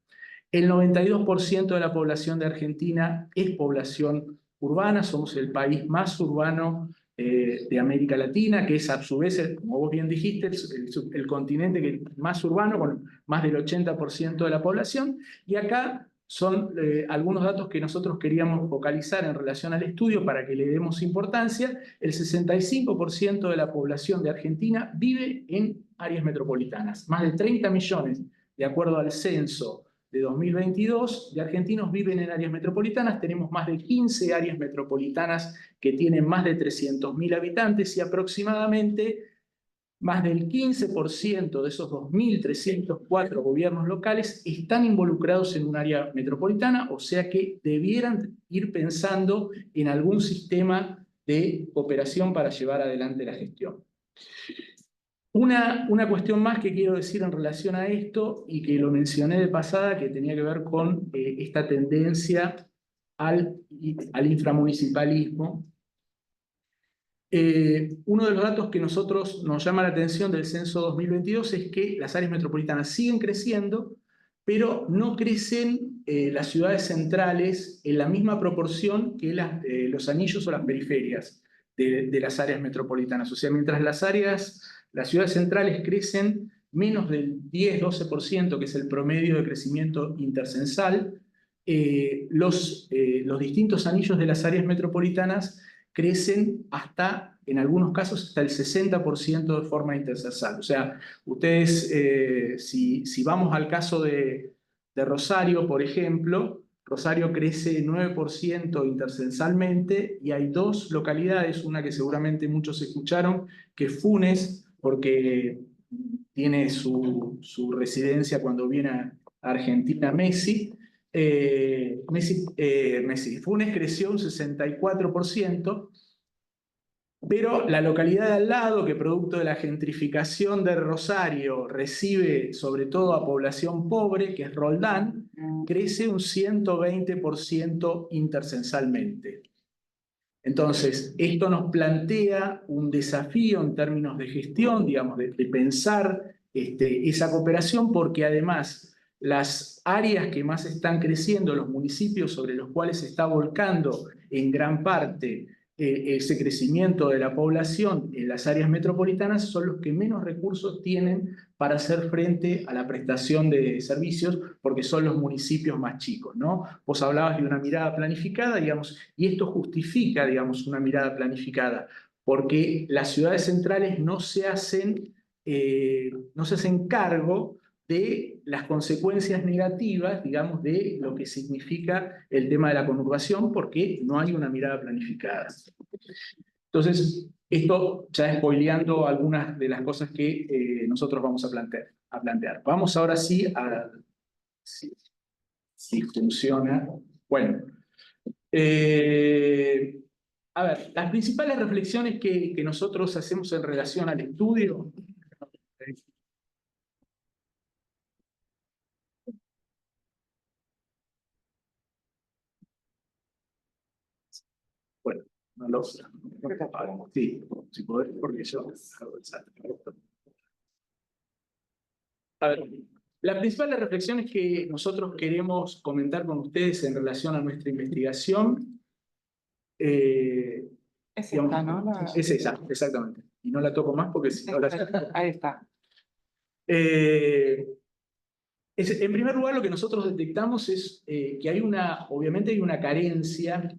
El 92% de la población de Argentina es población urbana, somos el país más urbano de América Latina, que es a su vez, como vos bien dijiste, el continente más urbano, con más del 80% de la población, y acá son algunos datos que nosotros queríamos focalizar en relación al estudio para que le demos importancia. El 65% de la población de Argentina vive en áreas metropolitanas, más de 30 millones, de acuerdo al censo de 2022, de argentinos viven en áreas metropolitanas. Tenemos más de 15 áreas metropolitanas que tienen más de 300.000 habitantes y aproximadamente más del 15% de esos 2.304 gobiernos locales están involucrados en un área metropolitana, o sea que debieran ir pensando en algún sistema de cooperación para llevar adelante la gestión. Una cuestión más que quiero decir en relación a esto, y que lo mencioné de pasada, que tenía que ver con esta tendencia al inframunicipalismo. Uno de los datos que nos llama la atención del censo 2022 es que las áreas metropolitanas siguen creciendo, pero no crecen las ciudades centrales en la misma proporción que los anillos o las periferias de las áreas metropolitanas. O sea, mientras las ciudades centrales crecen menos del 10-12%, que es el promedio de crecimiento intercensal, los distintos anillos de las áreas metropolitanas crecen hasta, en algunos casos, hasta el 60% de forma intercensal. O sea, ustedes, si vamos al caso de Rosario, por ejemplo, Rosario crece 9% intercensalmente, y hay dos localidades, una que seguramente muchos escucharon, que es Funes, porque tiene su residencia cuando viene a Argentina Messi. Funes creció un 64%, pero la localidad de al lado, que producto de la gentrificación de Rosario recibe sobre todo a población pobre, que es Roldán, crece un 120% intercensalmente. Entonces, esto nos plantea un desafío en términos de gestión, digamos, de pensar esa cooperación, porque además las áreas que más están creciendo, los municipios sobre los cuales se está volcando en gran parte ese crecimiento de la población en las áreas metropolitanas, son los que menos recursos tienen para hacer frente a la prestación de servicios, porque son los municipios más chicos, ¿no? Vos hablabas de una mirada planificada, digamos, y esto justifica, digamos, una mirada planificada, porque las ciudades centrales no se hacen cargo de las consecuencias negativas, digamos, de lo que significa el tema de la conurbación, porque no hay una mirada planificada. Entonces, esto ya spoileando algunas de las cosas que nosotros vamos a plantear. Vamos ahora sí a... Si funciona. Bueno. A ver, las principales reflexiones que nosotros hacemos en relación al estudio... Bueno, no lo sé. Sí, si podés, porque yo... A ver, las principales reflexiones que nosotros queremos comentar con ustedes en relación a nuestra investigación... Es esta, ¿no? Es esa, exactamente. Y no la toco más porque si no la... Ahí está. En primer lugar, lo que nosotros detectamos es que obviamente hay una carencia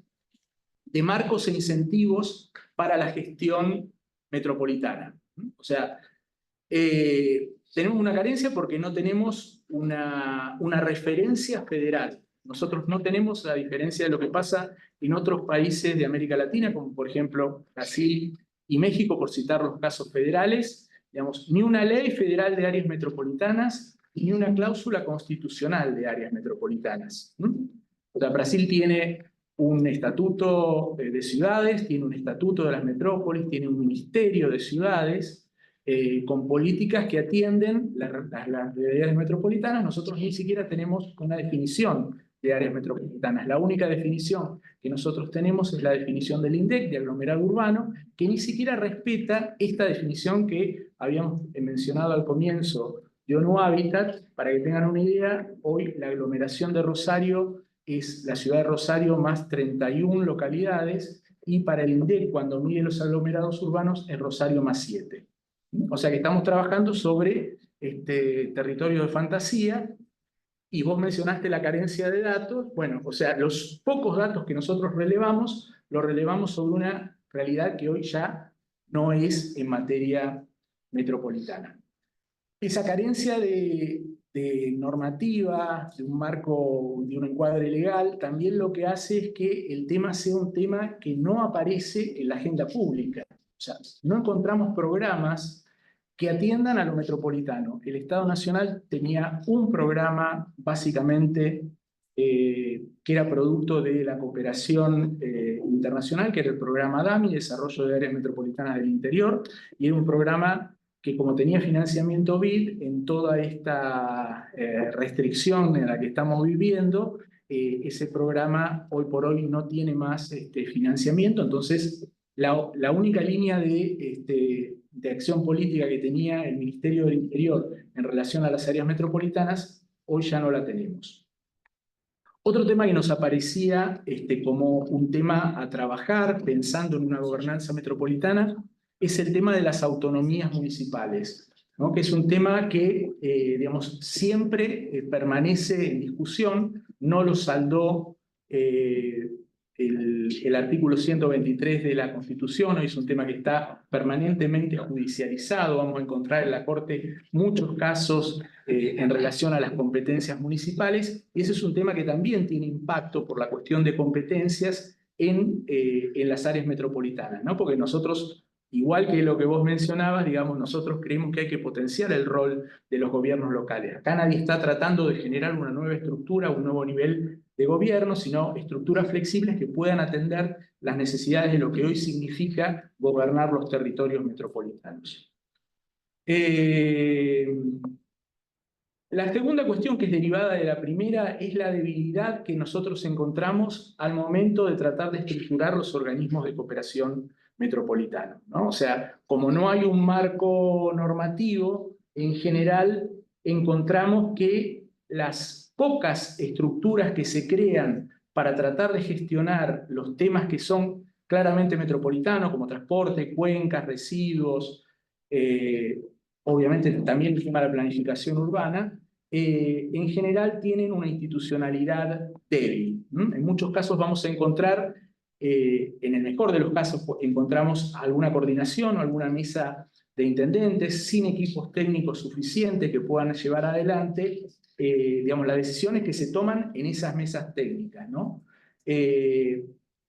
de marcos e incentivos para la gestión metropolitana. O sea, tenemos una carencia porque no tenemos una referencia federal. Nosotros no tenemos, a diferencia de lo que pasa en otros países de América Latina, como por ejemplo Brasil y México, por citar los casos federales, digamos, ni una ley federal de áreas metropolitanas, ni una cláusula constitucional de áreas metropolitanas. O sea, Brasil tiene un estatuto de ciudades, tiene un estatuto de las metrópolis, tiene un ministerio de ciudades, con políticas que atienden las realidades metropolitanas. Nosotros ni siquiera tenemos una definición de áreas metropolitanas. La única definición que nosotros tenemos es la definición del INDEC, de aglomerado urbano, que ni siquiera respeta esta definición que habíamos mencionado al comienzo de ONU Habitat. Para que tengan una idea, hoy la aglomeración de Rosario es la ciudad de Rosario más 31 localidades, y para el INDEC, cuando mide los aglomerados urbanos, es Rosario más 7. O sea que estamos trabajando sobre territorio de fantasía. Y vos mencionaste la carencia de datos. Bueno, o sea, los pocos datos que nosotros relevamos, los relevamos sobre una realidad que hoy ya no es en materia metropolitana. Esa carencia de normativa, de un marco, de un encuadre legal, también lo que hace es que el tema sea un tema que no aparece en la agenda pública. O sea, no encontramos programas que atiendan a lo metropolitano. El Estado Nacional tenía un programa básicamente que era producto de la cooperación internacional, que era el programa DAMI, Desarrollo de Áreas Metropolitanas del Interior, y era un programa que, como tenía financiamiento BID, en toda esta restricción en la que estamos viviendo, ese programa hoy por hoy no tiene más financiamiento. Entonces la única línea de acción política que tenía el Ministerio del Interior en relación a las áreas metropolitanas, hoy ya no la tenemos. Otro tema que nos aparecía como un tema a trabajar, pensando en una gobernanza metropolitana, es el tema de las autonomías municipales, ¿no? Que es un tema que digamos, siempre permanece en discusión. No lo saldó el artículo 123 de la Constitución. Hoy es un tema que está permanentemente judicializado. Vamos a encontrar en la Corte muchos casos en relación a las competencias municipales, y ese es un tema que también tiene impacto por la cuestión de competencias en las áreas metropolitanas, ¿no? Porque nosotros, igual que lo que vos mencionabas, digamos, nosotros creemos que hay que potenciar el rol de los gobiernos locales. Acá nadie está tratando de generar una nueva estructura, un nuevo nivel de gobierno, sino estructuras flexibles que puedan atender las necesidades de lo que hoy significa gobernar los territorios metropolitanos. La segunda cuestión, que es derivada de la primera, es la debilidad que nosotros encontramos al momento de tratar de estructurar los organismos de cooperación metropolitanos, ¿no? O sea, como no hay un marco normativo, en general encontramos que las pocas estructuras que se crean para tratar de gestionar los temas que son claramente metropolitanos, como transporte, cuencas, residuos, obviamente también el tema de la planificación urbana, en general tienen una institucionalidad débil. En muchos casos vamos a encontrar, en el mejor de los casos, encontramos alguna coordinación o alguna mesa de intendentes sin equipos técnicos suficientes que puedan llevar adelante digamos, las decisiones que se toman en esas mesas técnicas, ¿no?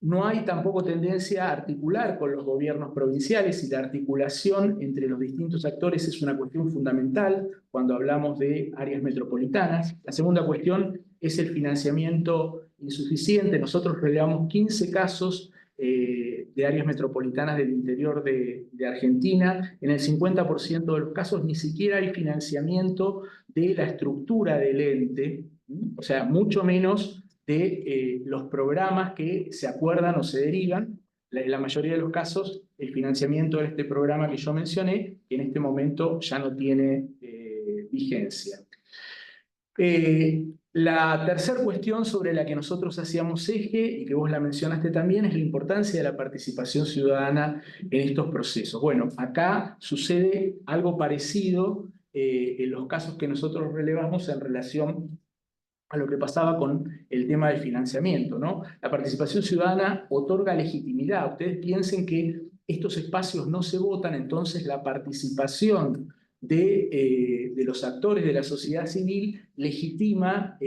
No hay tampoco tendencia a articular con los gobiernos provinciales, y la articulación entre los distintos actores es una cuestión fundamental cuando hablamos de áreas metropolitanas. La segunda cuestión es el financiamiento insuficiente. Nosotros relevamos 15 casos de áreas metropolitanas del interior de Argentina. En el 50% de los casos ni siquiera hay financiamiento de la estructura del ente, o sea, mucho menos de los programas que se acuerdan o se derivan. En la mayoría de los casos, el financiamiento de este programa que yo mencioné, que en este momento ya no tiene vigencia. La tercera cuestión sobre la que nosotros hacíamos eje, y que vos la mencionaste también, es la importancia de la participación ciudadana en estos procesos. Bueno, acá sucede algo parecido en los casos que nosotros relevamos en relación a lo que pasaba con el tema del financiamiento, ¿no? La participación ciudadana otorga legitimidad. Ustedes piensen que estos espacios no se votan, entonces la participación de los actores de la sociedad civil legitima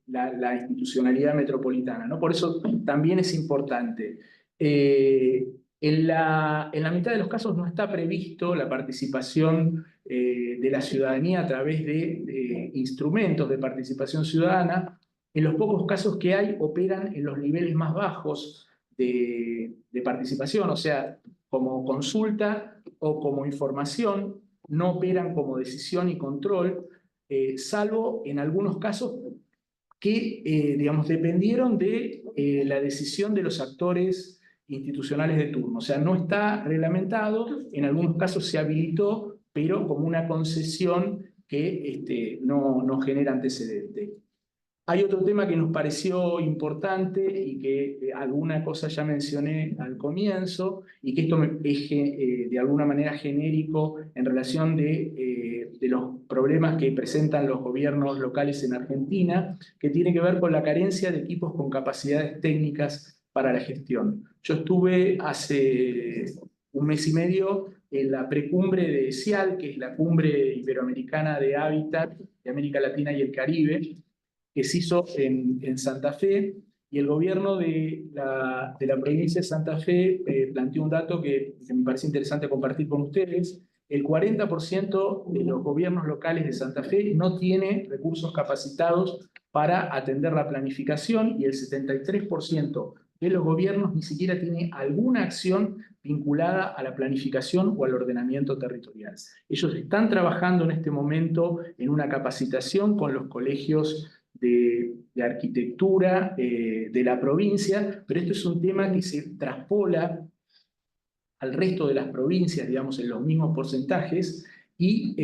la institucionalidad metropolitana, ¿no? Por eso también es importante. En la mitad de los casos no está previsto la participación de la ciudadanía a través de instrumentos de participación ciudadana. En los pocos casos que hay, operan en los niveles más bajos de participación, o sea, como consulta o como información, no operan como decisión y control, salvo en algunos casos que, digamos, dependieron de la decisión de los actores institucionales de turno. O sea, no está reglamentado, en algunos casos se habilitó, pero como una concesión que no genera antecedente. Hay otro tema que nos pareció importante y que alguna cosa ya mencioné al comienzo, y que esto es de alguna manera genérico en relación de los problemas que presentan los gobiernos locales en Argentina, que tiene que ver con la carencia de equipos con capacidades técnicas para la gestión. Yo estuve hace un mes y medio en la precumbre de CIAL, que es la cumbre iberoamericana de hábitat de América Latina y el Caribe, que se hizo en Santa Fe, y el gobierno de la provincia de Santa Fe planteó un dato que me parece interesante compartir con ustedes. El 40% de los gobiernos locales de Santa Fe no tiene recursos capacitados para atender la planificación, y el 73% de los gobiernos ni siquiera tiene alguna acción vinculada a la planificación o al ordenamiento territorial. Ellos están trabajando en este momento en una capacitación con los colegios de arquitectura de la provincia, pero esto es un tema que se traspola al resto de las provincias, digamos, en los mismos porcentajes, y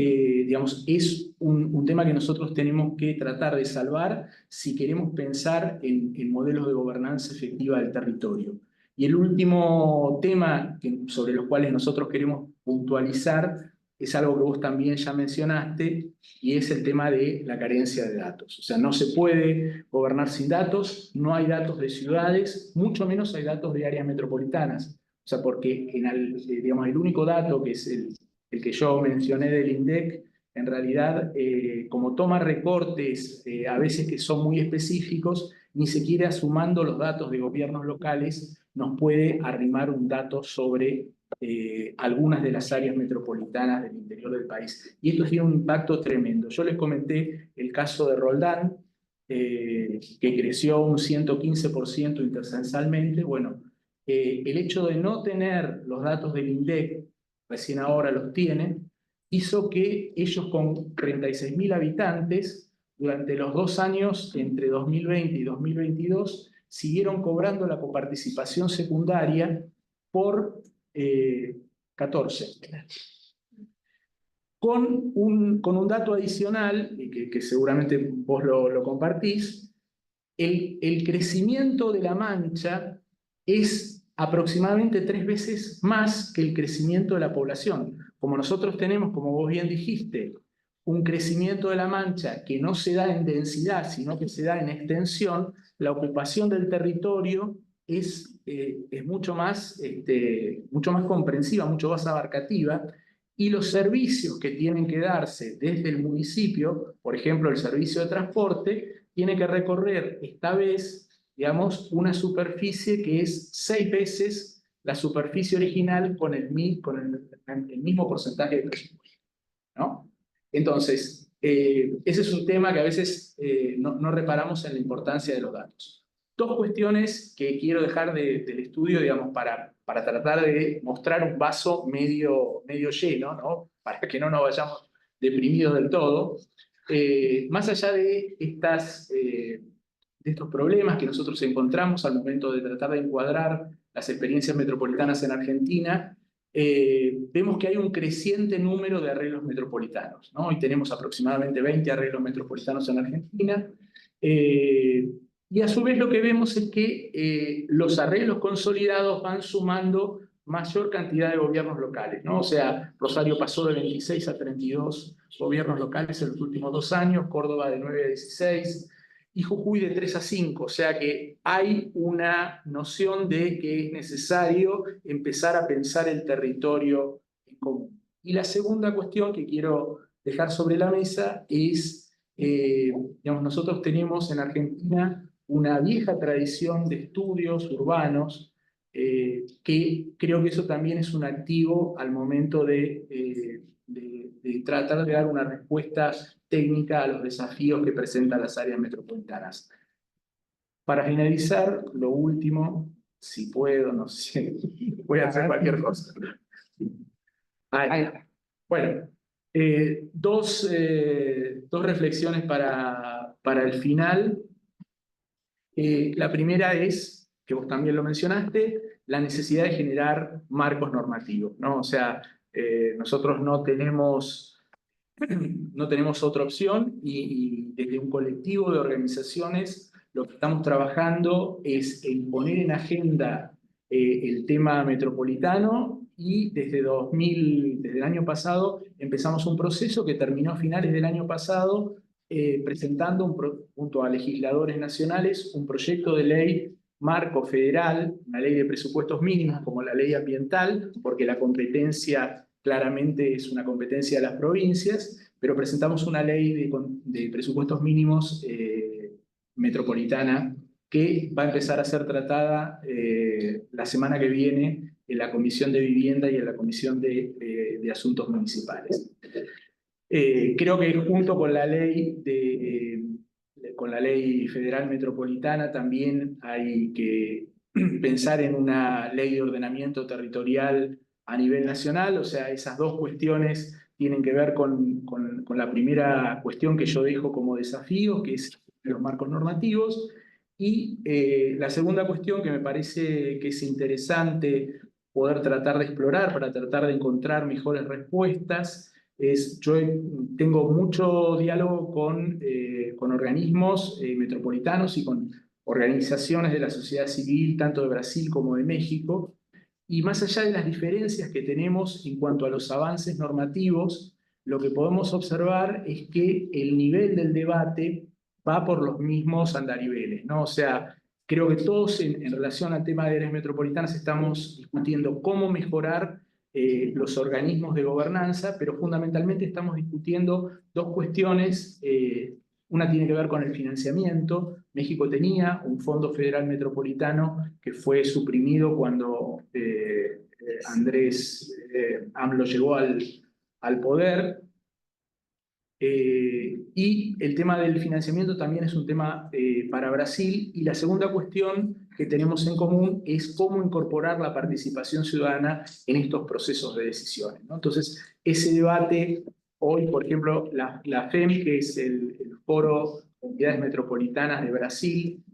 digamos, es un tema que nosotros tenemos que tratar de salvar si queremos pensar en modelos de gobernanza efectiva del territorio. Y el último tema sobre los cuales nosotros queremos puntualizar es algo que vos también ya mencionaste, y es el tema de la carencia de datos. O sea, no se puede gobernar sin datos, no hay datos de ciudades, mucho menos hay datos de áreas metropolitanas. O sea, porque digamos, el único dato, que es el que yo mencioné del INDEC, en realidad, como toma recortes a veces que son muy específicos, ni siquiera sumando los datos de gobiernos locales nos puede arrimar un dato sobre algunas de las áreas metropolitanas del interior del país. Y esto tiene un impacto tremendo. Yo les comenté el caso de Roldán, que creció un 115% intercensalmente. Bueno, el hecho de no tener los datos del INDEC, recién ahora los tienen, hizo que ellos con 36.000 habitantes, durante los 2 años, entre 2020 y 2022, siguieron cobrando la coparticipación secundaria por 14. Con un dato adicional, que seguramente vos lo compartís, el crecimiento de la mancha es aproximadamente 3 veces más que el crecimiento de la población. Como nosotros tenemos, como vos bien dijiste, un crecimiento de la mancha que no se da en densidad, sino que se da en extensión, la ocupación del territorio es mucho más comprensiva, mucho más abarcativa, y los servicios que tienen que darse desde el municipio, por ejemplo, el servicio de transporte, tiene que recorrer esta vez, digamos, una superficie que es 6 veces la superficie original con el mismo porcentaje de presupuesto, ¿no? Entonces, ese es un tema que a veces no reparamos en la importancia de los datos. 2 cuestiones que quiero dejar del estudio, digamos, para tratar de mostrar un vaso medio lleno, ¿no? Para que no nos vayamos deprimidos del todo. Más allá de estos problemas que nosotros encontramos al momento de tratar de encuadrar las experiencias metropolitanas en Argentina, vemos que hay un creciente número de arreglos metropolitanos, ¿no? Hoy tenemos aproximadamente 20 arreglos metropolitanos en Argentina, y a su vez lo que vemos es que los arreglos consolidados van sumando mayor cantidad de gobiernos locales, ¿no? O sea, Rosario pasó de 26 a 32 gobiernos locales en los últimos 2 años, Córdoba de 9 a 16, y Jujuy de 3 a 5, o sea que hay una noción de que es necesario empezar a pensar el territorio en común. Y la segunda cuestión que quiero dejar sobre la mesa es, digamos, nosotros tenemos en Argentina una vieja tradición de estudios urbanos, que creo que eso también es un activo al momento de tratar de dar una respuesta técnica a los desafíos que presentan las áreas metropolitanas. Para finalizar, lo último, si puedo, no sé, voy a hacer cualquier cosa. Ahí está. Bueno, dos reflexiones para el final. La primera es, que vos también lo mencionaste, la necesidad de generar marcos normativos, ¿no? O sea, nosotros no tenemos no tenemos otra opción y desde un colectivo de organizaciones lo que estamos trabajando es en poner en agenda el tema metropolitano y desde el año pasado empezamos un proceso que terminó a finales del año pasado presentando junto a legisladores nacionales un proyecto de ley marco federal, una ley de presupuestos mínimos como la ley ambiental, porque la competencia claramente es una competencia de las provincias, pero presentamos una ley de presupuestos mínimos metropolitana que va a empezar a ser tratada la semana que viene en la Comisión de Vivienda y en la Comisión de Asuntos Municipales. Creo que junto con la ley federal metropolitana también hay que pensar en una ley de ordenamiento territorial a nivel nacional, o sea, esas dos cuestiones tienen que ver con la primera cuestión que yo dejo como desafío, que es los marcos normativos, y la segunda cuestión que me parece que es interesante poder tratar de explorar para tratar de encontrar mejores respuestas, yo tengo mucho diálogo con organismos metropolitanos y con organizaciones de la sociedad civil, tanto de Brasil como de México, y más allá de las diferencias que tenemos en cuanto a los avances normativos, lo que podemos observar es que el nivel del debate va por los mismos andariveles, ¿no? O sea, creo que todos en relación al tema de áreas metropolitanas estamos discutiendo cómo mejorar los organismos de gobernanza, pero fundamentalmente estamos discutiendo dos cuestiones. Una tiene que ver con el financiamiento. México tenía un fondo federal metropolitano que fue suprimido cuando Andrés AMLO llegó al poder. Y el tema del financiamiento también es un tema para Brasil. Y la segunda cuestión que tenemos en común es cómo incorporar la participación ciudadana en estos procesos de decisiones, ¿no? Entonces, ese debate, hoy, por ejemplo, la FEM, que es el Foro de Entidades Metropolitanas de Brasil,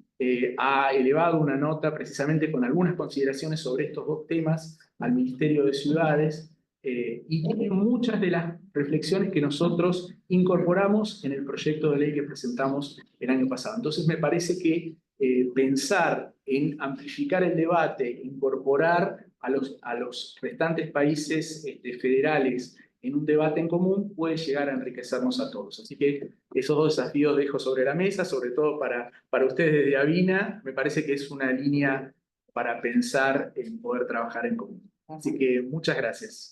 ha elevado una nota precisamente con algunas consideraciones sobre estos dos temas al Ministerio de Ciudades, y tiene muchas de las reflexiones que nosotros incorporamos en el proyecto de ley que presentamos el año pasado. Entonces me parece que pensar en amplificar el debate, incorporar a los restantes países federales en un debate en común puede llegar a enriquecernos a todos. Así que esos dos desafíos dejo sobre la mesa, sobre todo para ustedes desde Avina. Me parece que es una línea para pensar en poder trabajar en común. Así que muchas gracias.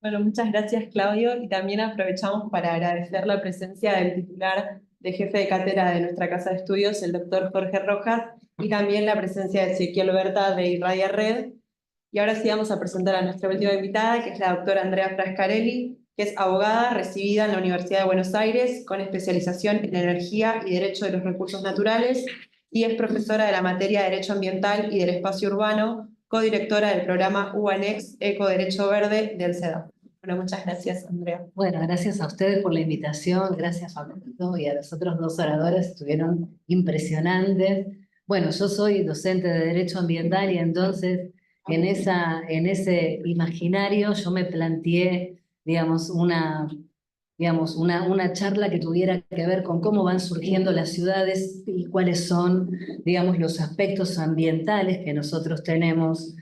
Bueno, muchas gracias, Claudio, y también aprovechamos para agradecer la presencia del titular de jefe de cátedra de nuestra Casa de Estudios, el doctor Jorge Rojas, y también la presencia de Ezequiel Berta de Irradia Red. Y ahora sí vamos a presentar a nuestra última invitada, que es la doctora Andrea Frascarelli, que es abogada recibida en la Universidad de Buenos Aires con especialización en energía y derecho de los recursos naturales, y es profesora de la materia de Derecho Ambiental y del Espacio Urbano, codirectora del programa UANEX Eco Derecho Verde del CEDAW. Bueno, muchas gracias, Andrea. Bueno, gracias a ustedes por la invitación, gracias Facundo y a los otros dos oradores, estuvieron impresionantes. Bueno, yo soy docente de Derecho Ambiental y entonces en ese imaginario yo me planteé, digamos, una charla que tuviera que ver con cómo van surgiendo las ciudades y cuáles son, digamos, los aspectos ambientales que nosotros tenemos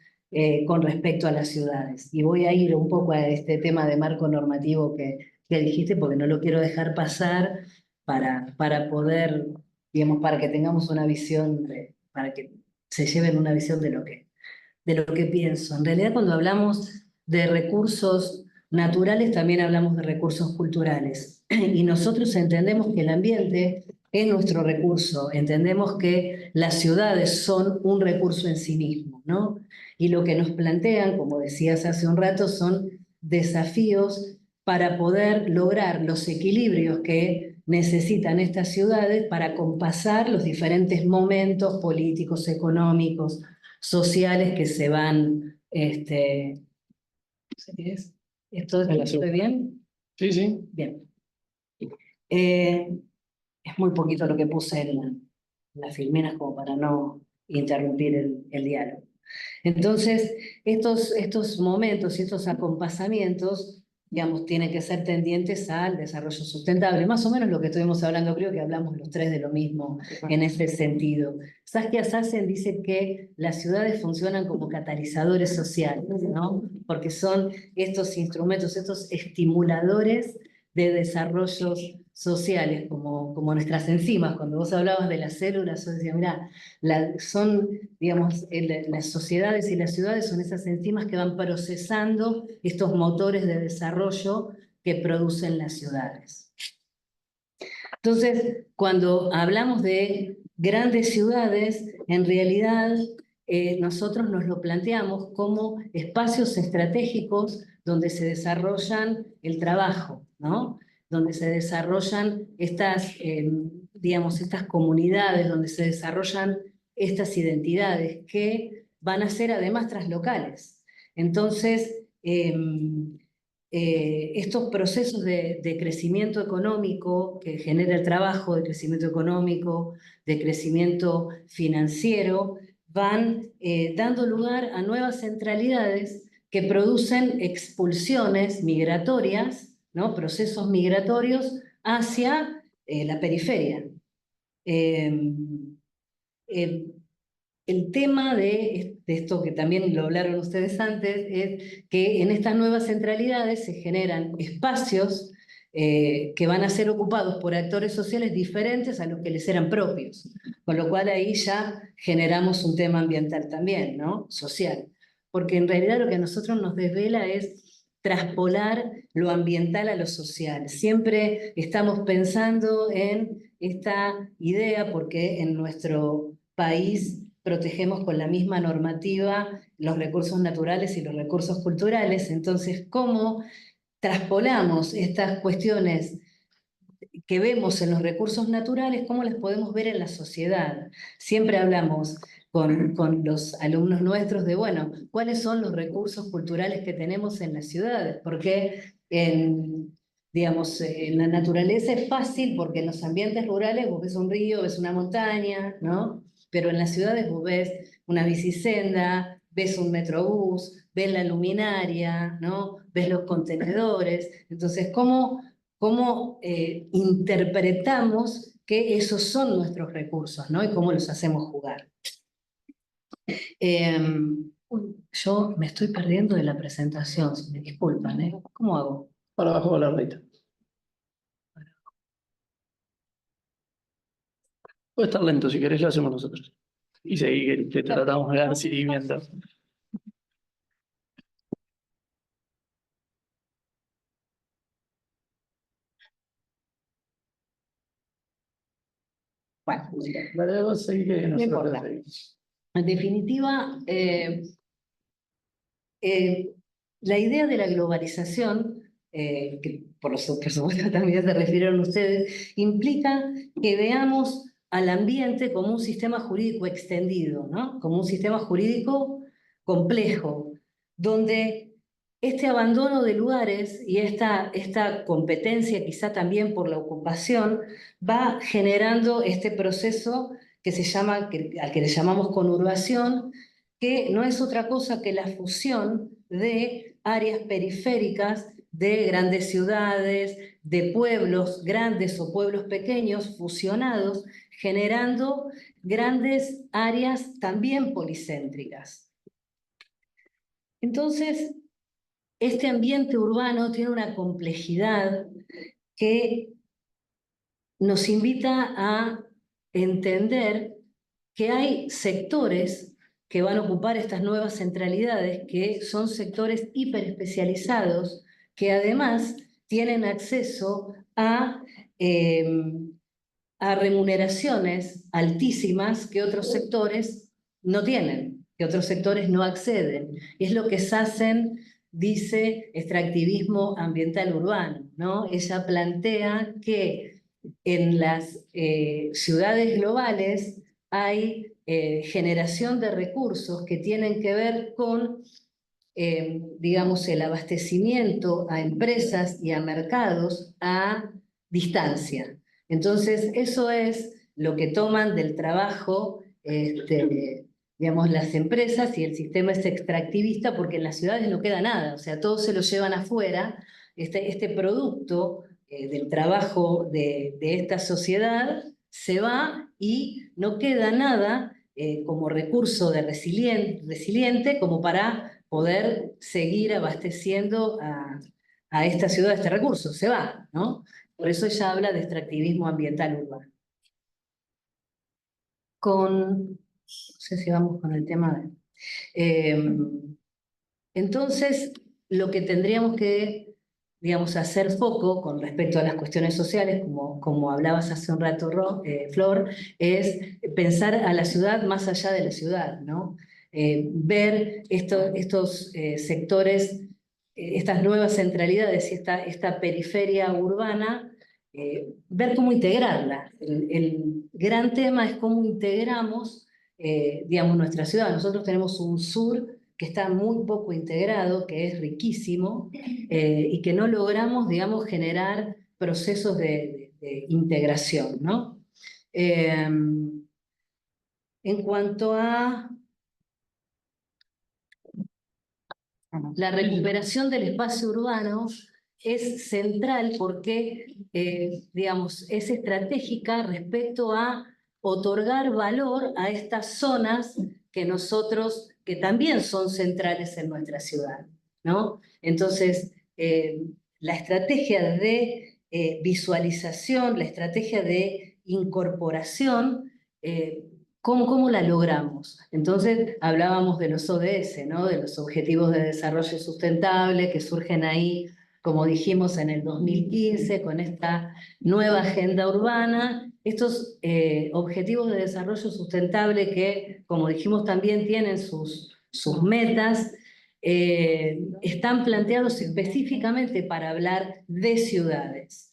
con respecto a las ciudades. Y voy a ir un poco a este tema de marco normativo que dijiste, porque no lo quiero dejar pasar para poder, digamos, para que tengamos una visión, para que se lleven una visión de lo que pienso. En realidad, cuando hablamos de recursos naturales, también hablamos de recursos culturales. Y nosotros entendemos que el ambiente es nuestro recurso, entendemos que las ciudades son un recurso en sí mismo, ¿no? Y lo que nos plantean, como decías hace un rato, son desafíos para poder lograr los equilibrios que necesitan estas ciudades para compasar los diferentes momentos políticos, económicos, sociales que se van... no sé qué es. ¿Estoy bien? Sí, sí. Bien. Es muy poquito lo que puse en las filmeras como para no interrumpir el diálogo. Entonces, estos momentos y estos acompasamientos, digamos, tienen que ser tendientes al desarrollo sustentable. Más o menos lo que estuvimos hablando, creo que hablamos los tres de lo mismo en ese sentido. Saskia Sassen dice que las ciudades funcionan como catalizadores sociales, ¿no? Porque son estos instrumentos, estos estimuladores de desarrollos sociales, como nuestras enzimas. Cuando vos hablabas de las células, yo decía, mirá, son, digamos, las sociedades y las ciudades son esas enzimas que van procesando estos motores de desarrollo que producen las ciudades. Entonces, cuando hablamos de grandes ciudades, en realidad nosotros nos lo planteamos como espacios estratégicos donde se desarrollan el trabajo, ¿no? Donde se desarrollan digamos, estas comunidades, donde se desarrollan estas identidades que van a ser además translocales. Entonces, estos procesos de crecimiento económico que genera el trabajo, de crecimiento económico, de crecimiento financiero, van dando lugar a nuevas centralidades que producen expulsiones migratorias, ¿no? Procesos migratorios hacia la periferia. El tema de esto que también lo hablaron ustedes antes, es que en estas nuevas centralidades se generan espacios que van a ser ocupados por actores sociales diferentes a los que les eran propios. Con lo cual ahí ya generamos un tema ambiental también, ¿no? Social. Porque en realidad lo que a nosotros nos desvela es traspolar lo ambiental a lo social. Siempre estamos pensando en esta idea, porque en nuestro país protegemos con la misma normativa los recursos naturales y los recursos culturales. Entonces, ¿cómo traspolamos estas cuestiones que vemos en los recursos naturales, cómo las podemos ver en la sociedad? Siempre hablamos con los alumnos nuestros de, bueno, ¿cuáles son los recursos culturales que tenemos en las ciudades? Porque digamos, en la naturaleza es fácil, porque en los ambientes rurales vos ves un río, ves una montaña, ¿no? Pero en las ciudades vos ves una bicisenda, ves un metrobús, ves la luminaria, ¿no? Ves los contenedores. Entonces, ¿cómo interpretamos que esos son nuestros recursos, ¿no? Y cómo los hacemos jugar? Yo me estoy perdiendo de la presentación, si me disculpan, ¿eh? ¿Cómo hago? Para abajo con la rayita. Puede estar lento, si querés lo hacemos nosotros. Y seguir, te tratamos de dar seguimiento. Bueno, Dale, vos seguí que no nosotros importa. seguimos. En definitiva, la idea de la globalización, que por supuesto también se refirieron ustedes, implica que veamos al ambiente como un sistema jurídico extendido, ¿no? Como un sistema jurídico complejo, donde este abandono de lugares y esta competencia, quizá también por la ocupación, va generando este proceso que se llama, al que le llamamos conurbación, que no es otra cosa que la fusión de áreas periféricas de grandes ciudades, de pueblos grandes o pueblos pequeños fusionados, generando grandes áreas también policéntricas. Entonces, este ambiente urbano tiene una complejidad que nos invita a entender que hay sectores que van a ocupar estas nuevas centralidades, que son sectores hiperespecializados, que además tienen acceso a remuneraciones altísimas que otros sectores no tienen, que otros sectores no acceden. Y es lo que Sassen dice extractivismo ambiental urbano, ¿no? Ella plantea que en las ciudades globales hay generación de recursos que tienen que ver con, digamos, el abastecimiento a empresas y a mercados a distancia. Entonces, eso es lo que toman del trabajo digamos, las empresas y el sistema es extractivista porque en las ciudades no queda nada, o sea, todo se lo llevan afuera, este producto del trabajo de esta sociedad se va y no queda nada como recurso de resiliente como para poder seguir abasteciendo a esta ciudad este recurso, se va, ¿no? Por eso ella habla de extractivismo ambiental urbano. No sé si vamos con el tema entonces, lo que tendríamos que, digamos, hacer foco con respecto a las cuestiones sociales, como hablabas hace un rato, Flor, es pensar a la ciudad más allá de la ciudad, ¿no? Ver estos sectores, estas nuevas centralidades y esta periferia urbana, ver cómo integrarla. El gran tema es cómo integramos, digamos, nuestra ciudad. Nosotros tenemos un sur que está muy poco integrado, que es riquísimo, y que no logramos, digamos, generar procesos de integración, ¿no? En cuanto a la recuperación del espacio urbano, es central porque, digamos, es estratégica respecto a otorgar valor a estas zonas que también son centrales en nuestra ciudad, ¿no? Entonces, la estrategia de visualización, la estrategia de incorporación, ¿cómo la logramos? Entonces, hablábamos de los ODS, ¿no? De los Objetivos de Desarrollo Sustentable que surgen ahí, como dijimos, en el 2015, con esta nueva agenda urbana. Estos Objetivos de Desarrollo Sustentable que, como dijimos, también tienen sus metas, están planteados específicamente para hablar de ciudades.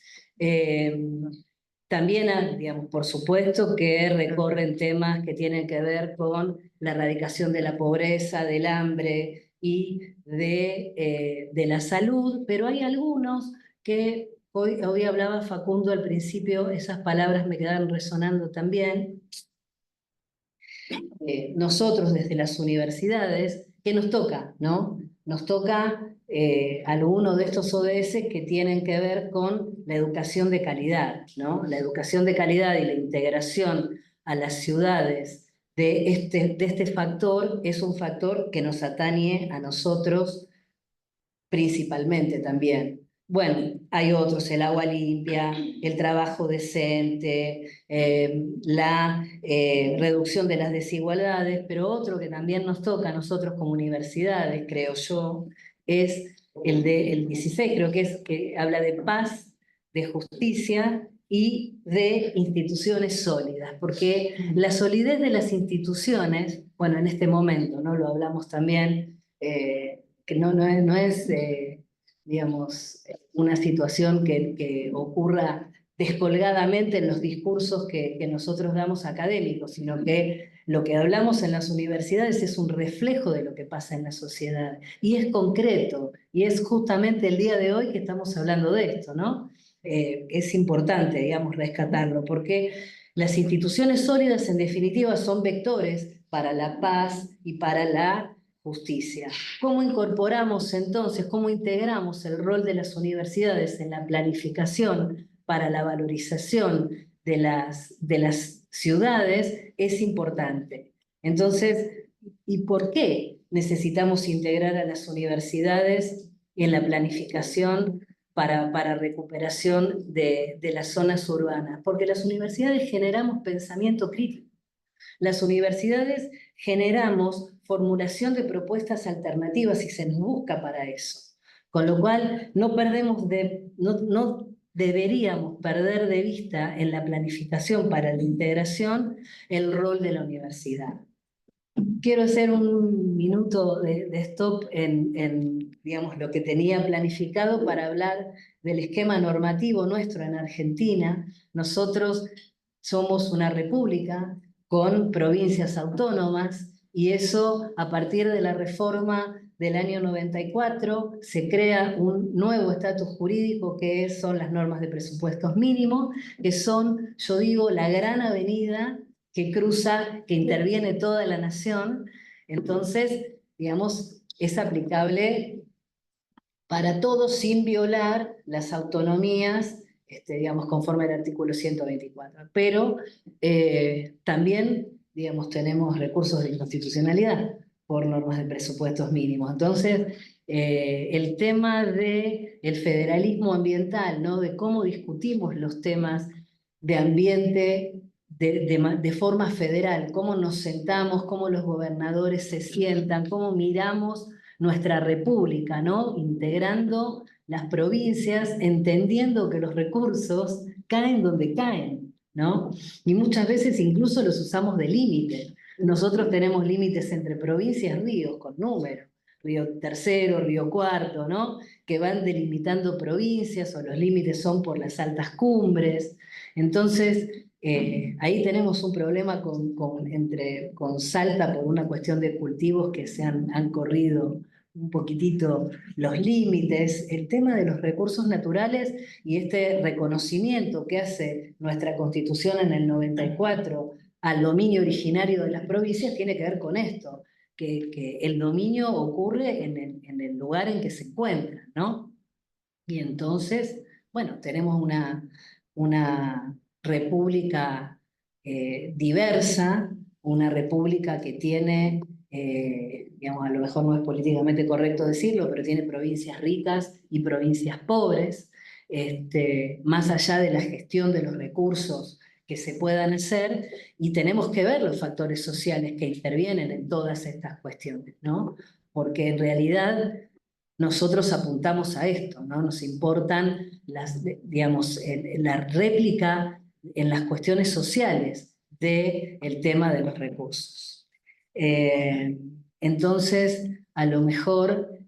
También, digamos, por supuesto que recorren temas que tienen que ver con la erradicación de la pobreza, del hambre y de la salud, pero hay algunos que hoy hablaba Facundo al principio, esas palabras me quedaron resonando también. Nosotros desde las universidades, ¿qué nos toca, no? Nos toca alguno de estos ODS que tienen que ver con la educación de calidad, ¿no? La educación de calidad y la integración a las ciudades de este factor es un factor que nos atañe a nosotros principalmente también. Bueno, hay otros, el agua limpia, el trabajo decente, la reducción de las desigualdades, pero otro que también nos toca a nosotros como universidades, creo yo, es el 16, creo que habla de paz, de justicia y de instituciones sólidas, porque la solidez de las instituciones, bueno, en este momento, ¿no? Lo hablamos también, que no es digamos, una situación que ocurra descolgadamente en los discursos que nosotros damos académicos, sino que lo que hablamos en las universidades es un reflejo de lo que pasa en la sociedad, y es concreto, y es justamente el día de hoy que estamos hablando de esto, ¿no? Es importante, digamos, rescatarlo, porque las instituciones sólidas, en definitiva, son vectores para la paz y para la justicia. ¿Cómo incorporamos entonces, cómo integramos el rol de las universidades en la planificación para la valorización de las ciudades? Es importante. Entonces, ¿y por qué necesitamos integrar a las universidades en la planificación para recuperación de las zonas urbanas? Porque las universidades generamos pensamiento crítico. Las universidades generamos formulación de propuestas alternativas y se nos busca para eso. Con lo cual, no deberíamos perder de vista en la planificación para la integración el rol de la universidad. Quiero hacer un minuto de stop en, digamos, lo que tenía planificado para hablar del esquema normativo nuestro en Argentina. Nosotros somos una república con provincias autónomas, y eso, a partir de la reforma del año 94, se crea un nuevo estatus jurídico que son las normas de presupuestos mínimos, que son, yo digo, la gran avenida que cruza, que interviene toda la nación, entonces, digamos, es aplicable para todos sin violar las autonomías, digamos, conforme al artículo 124. Pero también, digamos, tenemos recursos de inconstitucionalidad por normas de presupuestos mínimos. Entonces, el tema del federalismo ambiental, ¿no? De cómo discutimos los temas de ambiente de forma federal, cómo nos sentamos, cómo los gobernadores se sientan, cómo miramos nuestra república, ¿no? Integrando las provincias, entendiendo que los recursos caen donde caen, ¿no? Y muchas veces incluso los usamos de límite. Nosotros tenemos límites entre provincias, ríos, con números. Río Tercero, Río Cuarto, ¿no? Que van delimitando provincias o los límites son por las altas cumbres. Entonces, ahí tenemos un problema con Salta por una cuestión de cultivos que se han corrido un poquitito los límites, el tema de los recursos naturales y este reconocimiento que hace nuestra Constitución en el 94 al dominio originario de las provincias tiene que ver con esto, que el dominio ocurre en el lugar en que se encuentra, ¿no? Y entonces, bueno, tenemos una república diversa, una república que tiene, digamos, a lo mejor no es políticamente correcto decirlo, pero tiene provincias ricas y provincias pobres, más allá de la gestión de los recursos que se puedan hacer, y tenemos que ver los factores sociales que intervienen en todas estas cuestiones, ¿no? Porque en realidad nosotros apuntamos a esto, ¿no? Nos importan la réplica en las cuestiones sociales del tema de los recursos. Entonces, a lo mejor,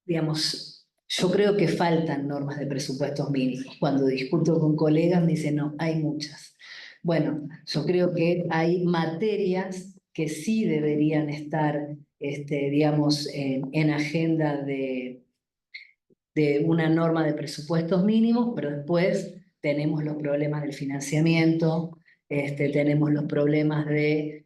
digamos, yo creo que faltan normas de presupuestos mínimos. Cuando discuto con colegas me dicen, no, hay muchas. Bueno, yo creo que hay materias que sí deberían estar, digamos, en agenda de una norma de presupuestos mínimos, pero después tenemos los problemas del financiamiento, tenemos los problemas de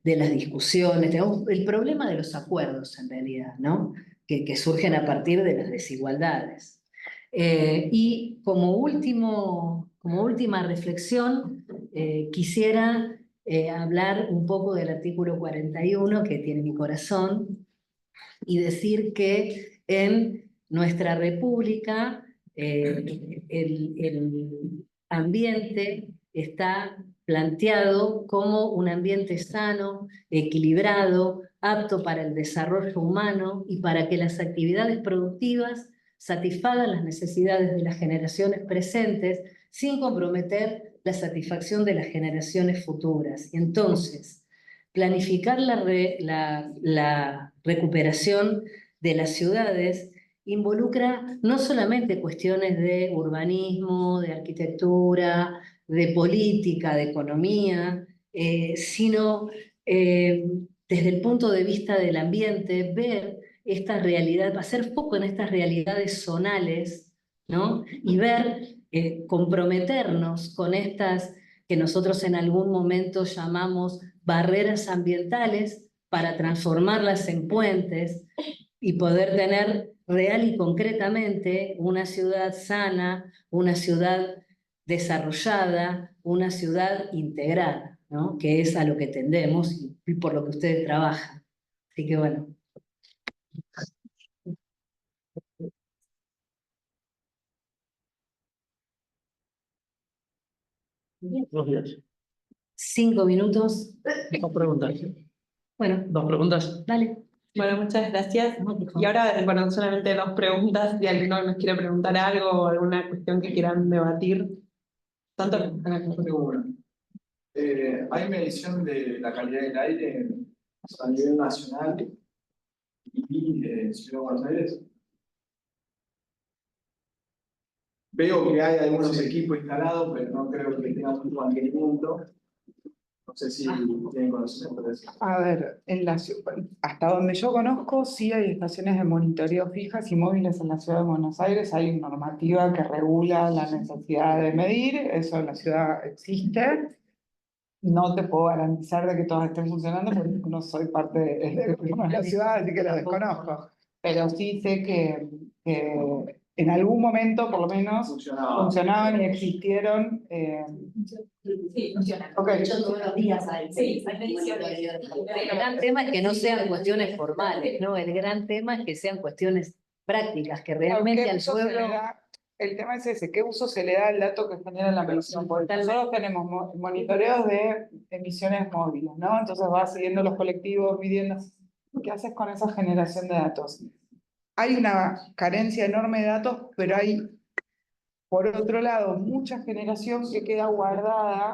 las discusiones, tenemos el problema de los acuerdos en realidad, ¿no? Que surgen a partir de las desigualdades. Y como última reflexión, quisiera hablar un poco del artículo 41, que tiene mi corazón, y decir que en nuestra república el ambiente está planteado como un ambiente sano, equilibrado, apto para el desarrollo humano y para que las actividades productivas satisfagan las necesidades de las generaciones presentes sin comprometer la satisfacción de las generaciones futuras. Y entonces, planificar la recuperación de las ciudades involucra no solamente cuestiones de urbanismo, de arquitectura, de política, de economía, sino desde el punto de vista del ambiente, ver esta realidad, hacer foco en estas realidades zonales, ¿no? Y ver, comprometernos con estas que nosotros en algún momento llamamos barreras ambientales para transformarlas en puentes y poder tener real y concretamente una ciudad sana, una ciudad desarrollada, una ciudad integrada, ¿no? Que es a lo que tendemos y por lo que ustedes trabajan. Así que bueno. Dos días. 5 minutos. Dos preguntas. Bueno, Dos preguntas. dale. Bueno, muchas gracias. Y ahora, bueno, solamente 2 preguntas, si alguno nos quiere preguntar algo o alguna cuestión que quieran debatir. Tanto. Tengo una. Hay medición de la calidad del aire a nivel nacional y Ciudad de Buenos Aires. Veo que hay algunos equipos instalados, pero no creo que tengan mucho mantenimiento. No sé si tienen conocimiento de eso. A ver, hasta donde yo conozco, sí hay estaciones de monitoreo fijas y móviles en la ciudad de Buenos Aires. Hay normativa que regula la necesidad de medir, eso en la ciudad existe. no te puedo garantizar de que todas estén funcionando porque no soy parte del gobierno de la ciudad, así que lo desconozco. Pero sí sé que en algún momento, por lo menos, funcionaban y existieron. Sí, funciona. Ok. Yo todos los días hay. Sí, hay mediciones. El gran tema es que no sean cuestiones formales, ¿no? El gran tema es que sean cuestiones prácticas, que realmente ¿Qué al uso se le pueblo... da? El tema es ese, ¿qué uso se le da al dato que genera la medición? Porque nosotros tenemos monitoreos de emisiones móviles, ¿no? Entonces vas siguiendo los colectivos, midiendo. ¿Qué haces con esa generación de datos? Hay una carencia enorme de datos, pero hay, por otro lado, mucha generación que queda guardada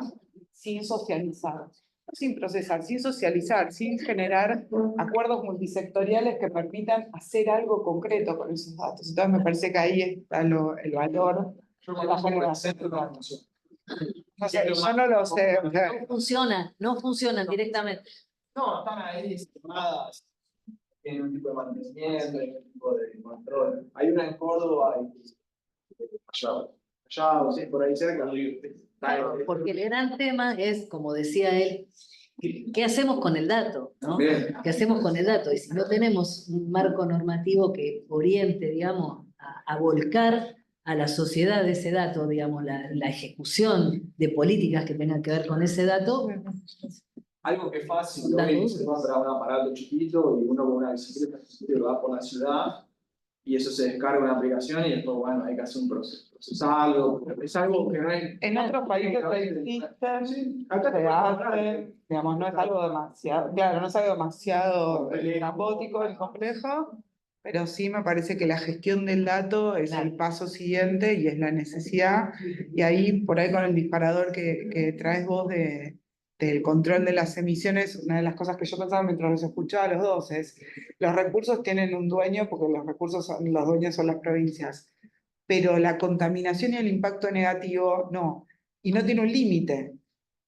sin socializar. No sin procesar, sin socializar, sin generar acuerdos multisectoriales que permitan hacer algo concreto con esos datos. Entonces me parece que ahí está el valor de la generación de datos. No sé, yo no lo sé. No funcionan directamente. No, están ahí estimadas, tienen un tipo de mantenimiento, hay un tipo de control. Hay una en Córdoba y allá, sí, por ahí cerca. Porque el gran tema es, como decía él, ¿qué hacemos con el dato? ¿No? ¿Qué hacemos con el dato? Y si no tenemos un marco normativo que oriente, digamos, a volcar a la sociedad ese dato, digamos, la ejecución de políticas que tengan que ver con ese dato. Algo que es fácil, hoy se compra un aparato chiquito y uno con una bicicleta lo va por la ciudad y eso se descarga una aplicación y después, bueno, hay que hacer un proceso. Es algo que no es... En otros países existen, se hacen, digamos, no es algo demasiado, claro, no es algo demasiado caótico ni complejo, pero sí me parece que la gestión del dato es el paso siguiente y es la necesidad. Y ahí, por ahí con el disparador que traes vos del control de las emisiones, una de las cosas que yo pensaba mientras los escuchaba a los dos es, los recursos tienen un dueño porque los dueños son las provincias, pero la contaminación y el impacto negativo no. Y no tiene un límite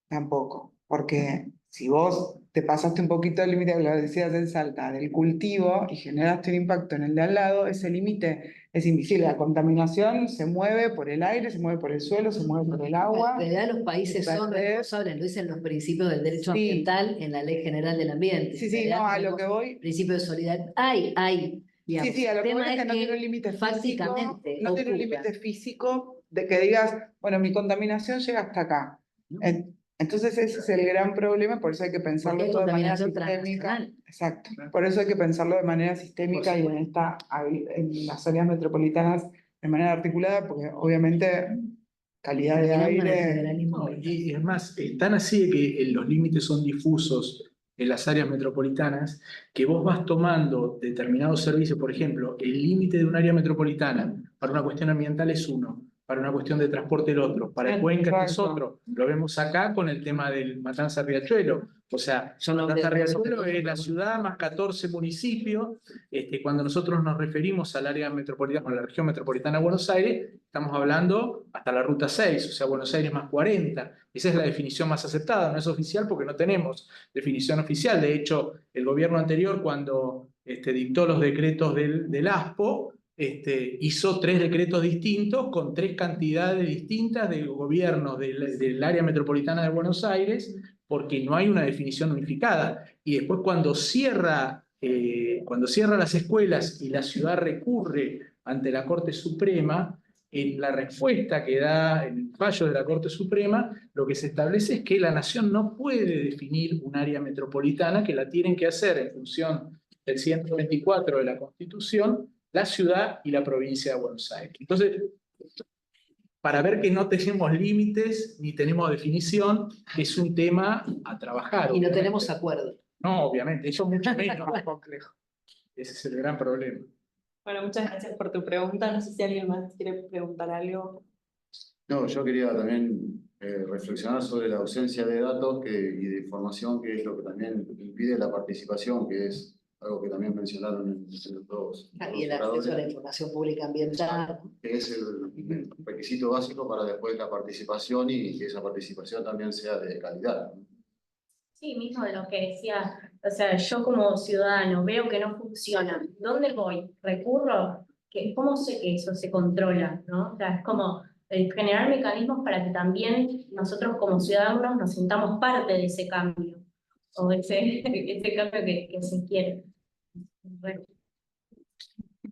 tampoco, porque si vos te pasaste un poquito el límite, lo decías en Salta, del cultivo y generaste un impacto en el de al lado, ese límite es invisible. La contaminación se mueve por el aire, se mueve por el suelo, se mueve por el agua. En realidad los países son responsables, lo dicen los principios del derecho ambiental en la Ley General del Ambiente. Sí, no, a lo que voy. Principio de solidaridad. Hay. Digamos, Sí, a lo que voy tema es que no tiene un límite físico, no tiene un límite físico de que digas, bueno, mi contaminación llega hasta acá. Entonces ese es el gran problema, por eso hay que pensarlo todo de manera sistémica. Exacto, por eso hay que pensarlo de manera sistémica y en las áreas metropolitanas de manera articulada, porque obviamente calidad de aire... No, y es más, es tan así de que los límites son difusos en las áreas metropolitanas, que vos vas tomando determinados servicios, por ejemplo, el límite de un área metropolitana para una cuestión ambiental es uno, para una cuestión de transporte el otro, para Cuenca es otro. Lo vemos acá con el tema del Matanza Riachuelo. O sea, Matanza Riachuelo es la ciudad más 14 municipios. Cuando nosotros nos referimos al área metropolitana, a la región metropolitana de Buenos Aires, estamos hablando hasta la ruta 6, o sea, Buenos Aires más 40. Esa es la definición más aceptada, no es oficial porque no tenemos definición oficial. De hecho, el gobierno anterior, cuando dictó los decretos del ASPO, hizo 3 decretos distintos con 3 cantidades distintas de gobiernos del área metropolitana de Buenos Aires, porque no hay una definición unificada. Y después cuando cierra las escuelas y la ciudad recurre ante la Corte Suprema, en la respuesta que da el fallo de la Corte Suprema, lo que se establece es que la nación no puede definir un área metropolitana, que la tienen que hacer en función del 124 de la Constitución, la ciudad y la provincia de Buenos Aires. Entonces, para ver que no tenemos límites ni tenemos definición, es un tema a trabajar. Y no tenemos acuerdo. No, obviamente, eso es mucho menos complejo. Ese es el gran problema. Bueno, muchas gracias por tu pregunta. No sé si alguien más quiere preguntar algo. No, yo quería también reflexionar sobre la ausencia de datos y de información, que es lo que también impide la participación, que es algo que también mencionaron en los dos. Y el acceso a la información pública ambiental. Que es el requisito básico para después la participación y que esa participación también sea de calidad, ¿no? Sí, mismo de lo que decía, o sea, yo como ciudadano veo que no funciona. ¿Dónde voy? ¿Recurro? ¿Cómo sé que eso se controla? ¿No? O sea, es como, generar mecanismos para que también nosotros como ciudadanos nos sintamos parte de ese cambio, o ese cambio que se quiere. Bueno.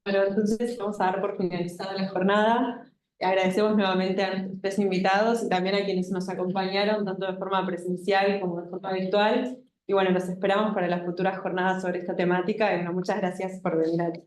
Bueno, entonces vamos a dar por finalizada la jornada. Agradecemos nuevamente a nuestros tres invitados y también a quienes nos acompañaron, tanto de forma presencial como de forma virtual. Y bueno, los esperamos para las futuras jornadas sobre esta temática. Y bueno, muchas gracias por venir.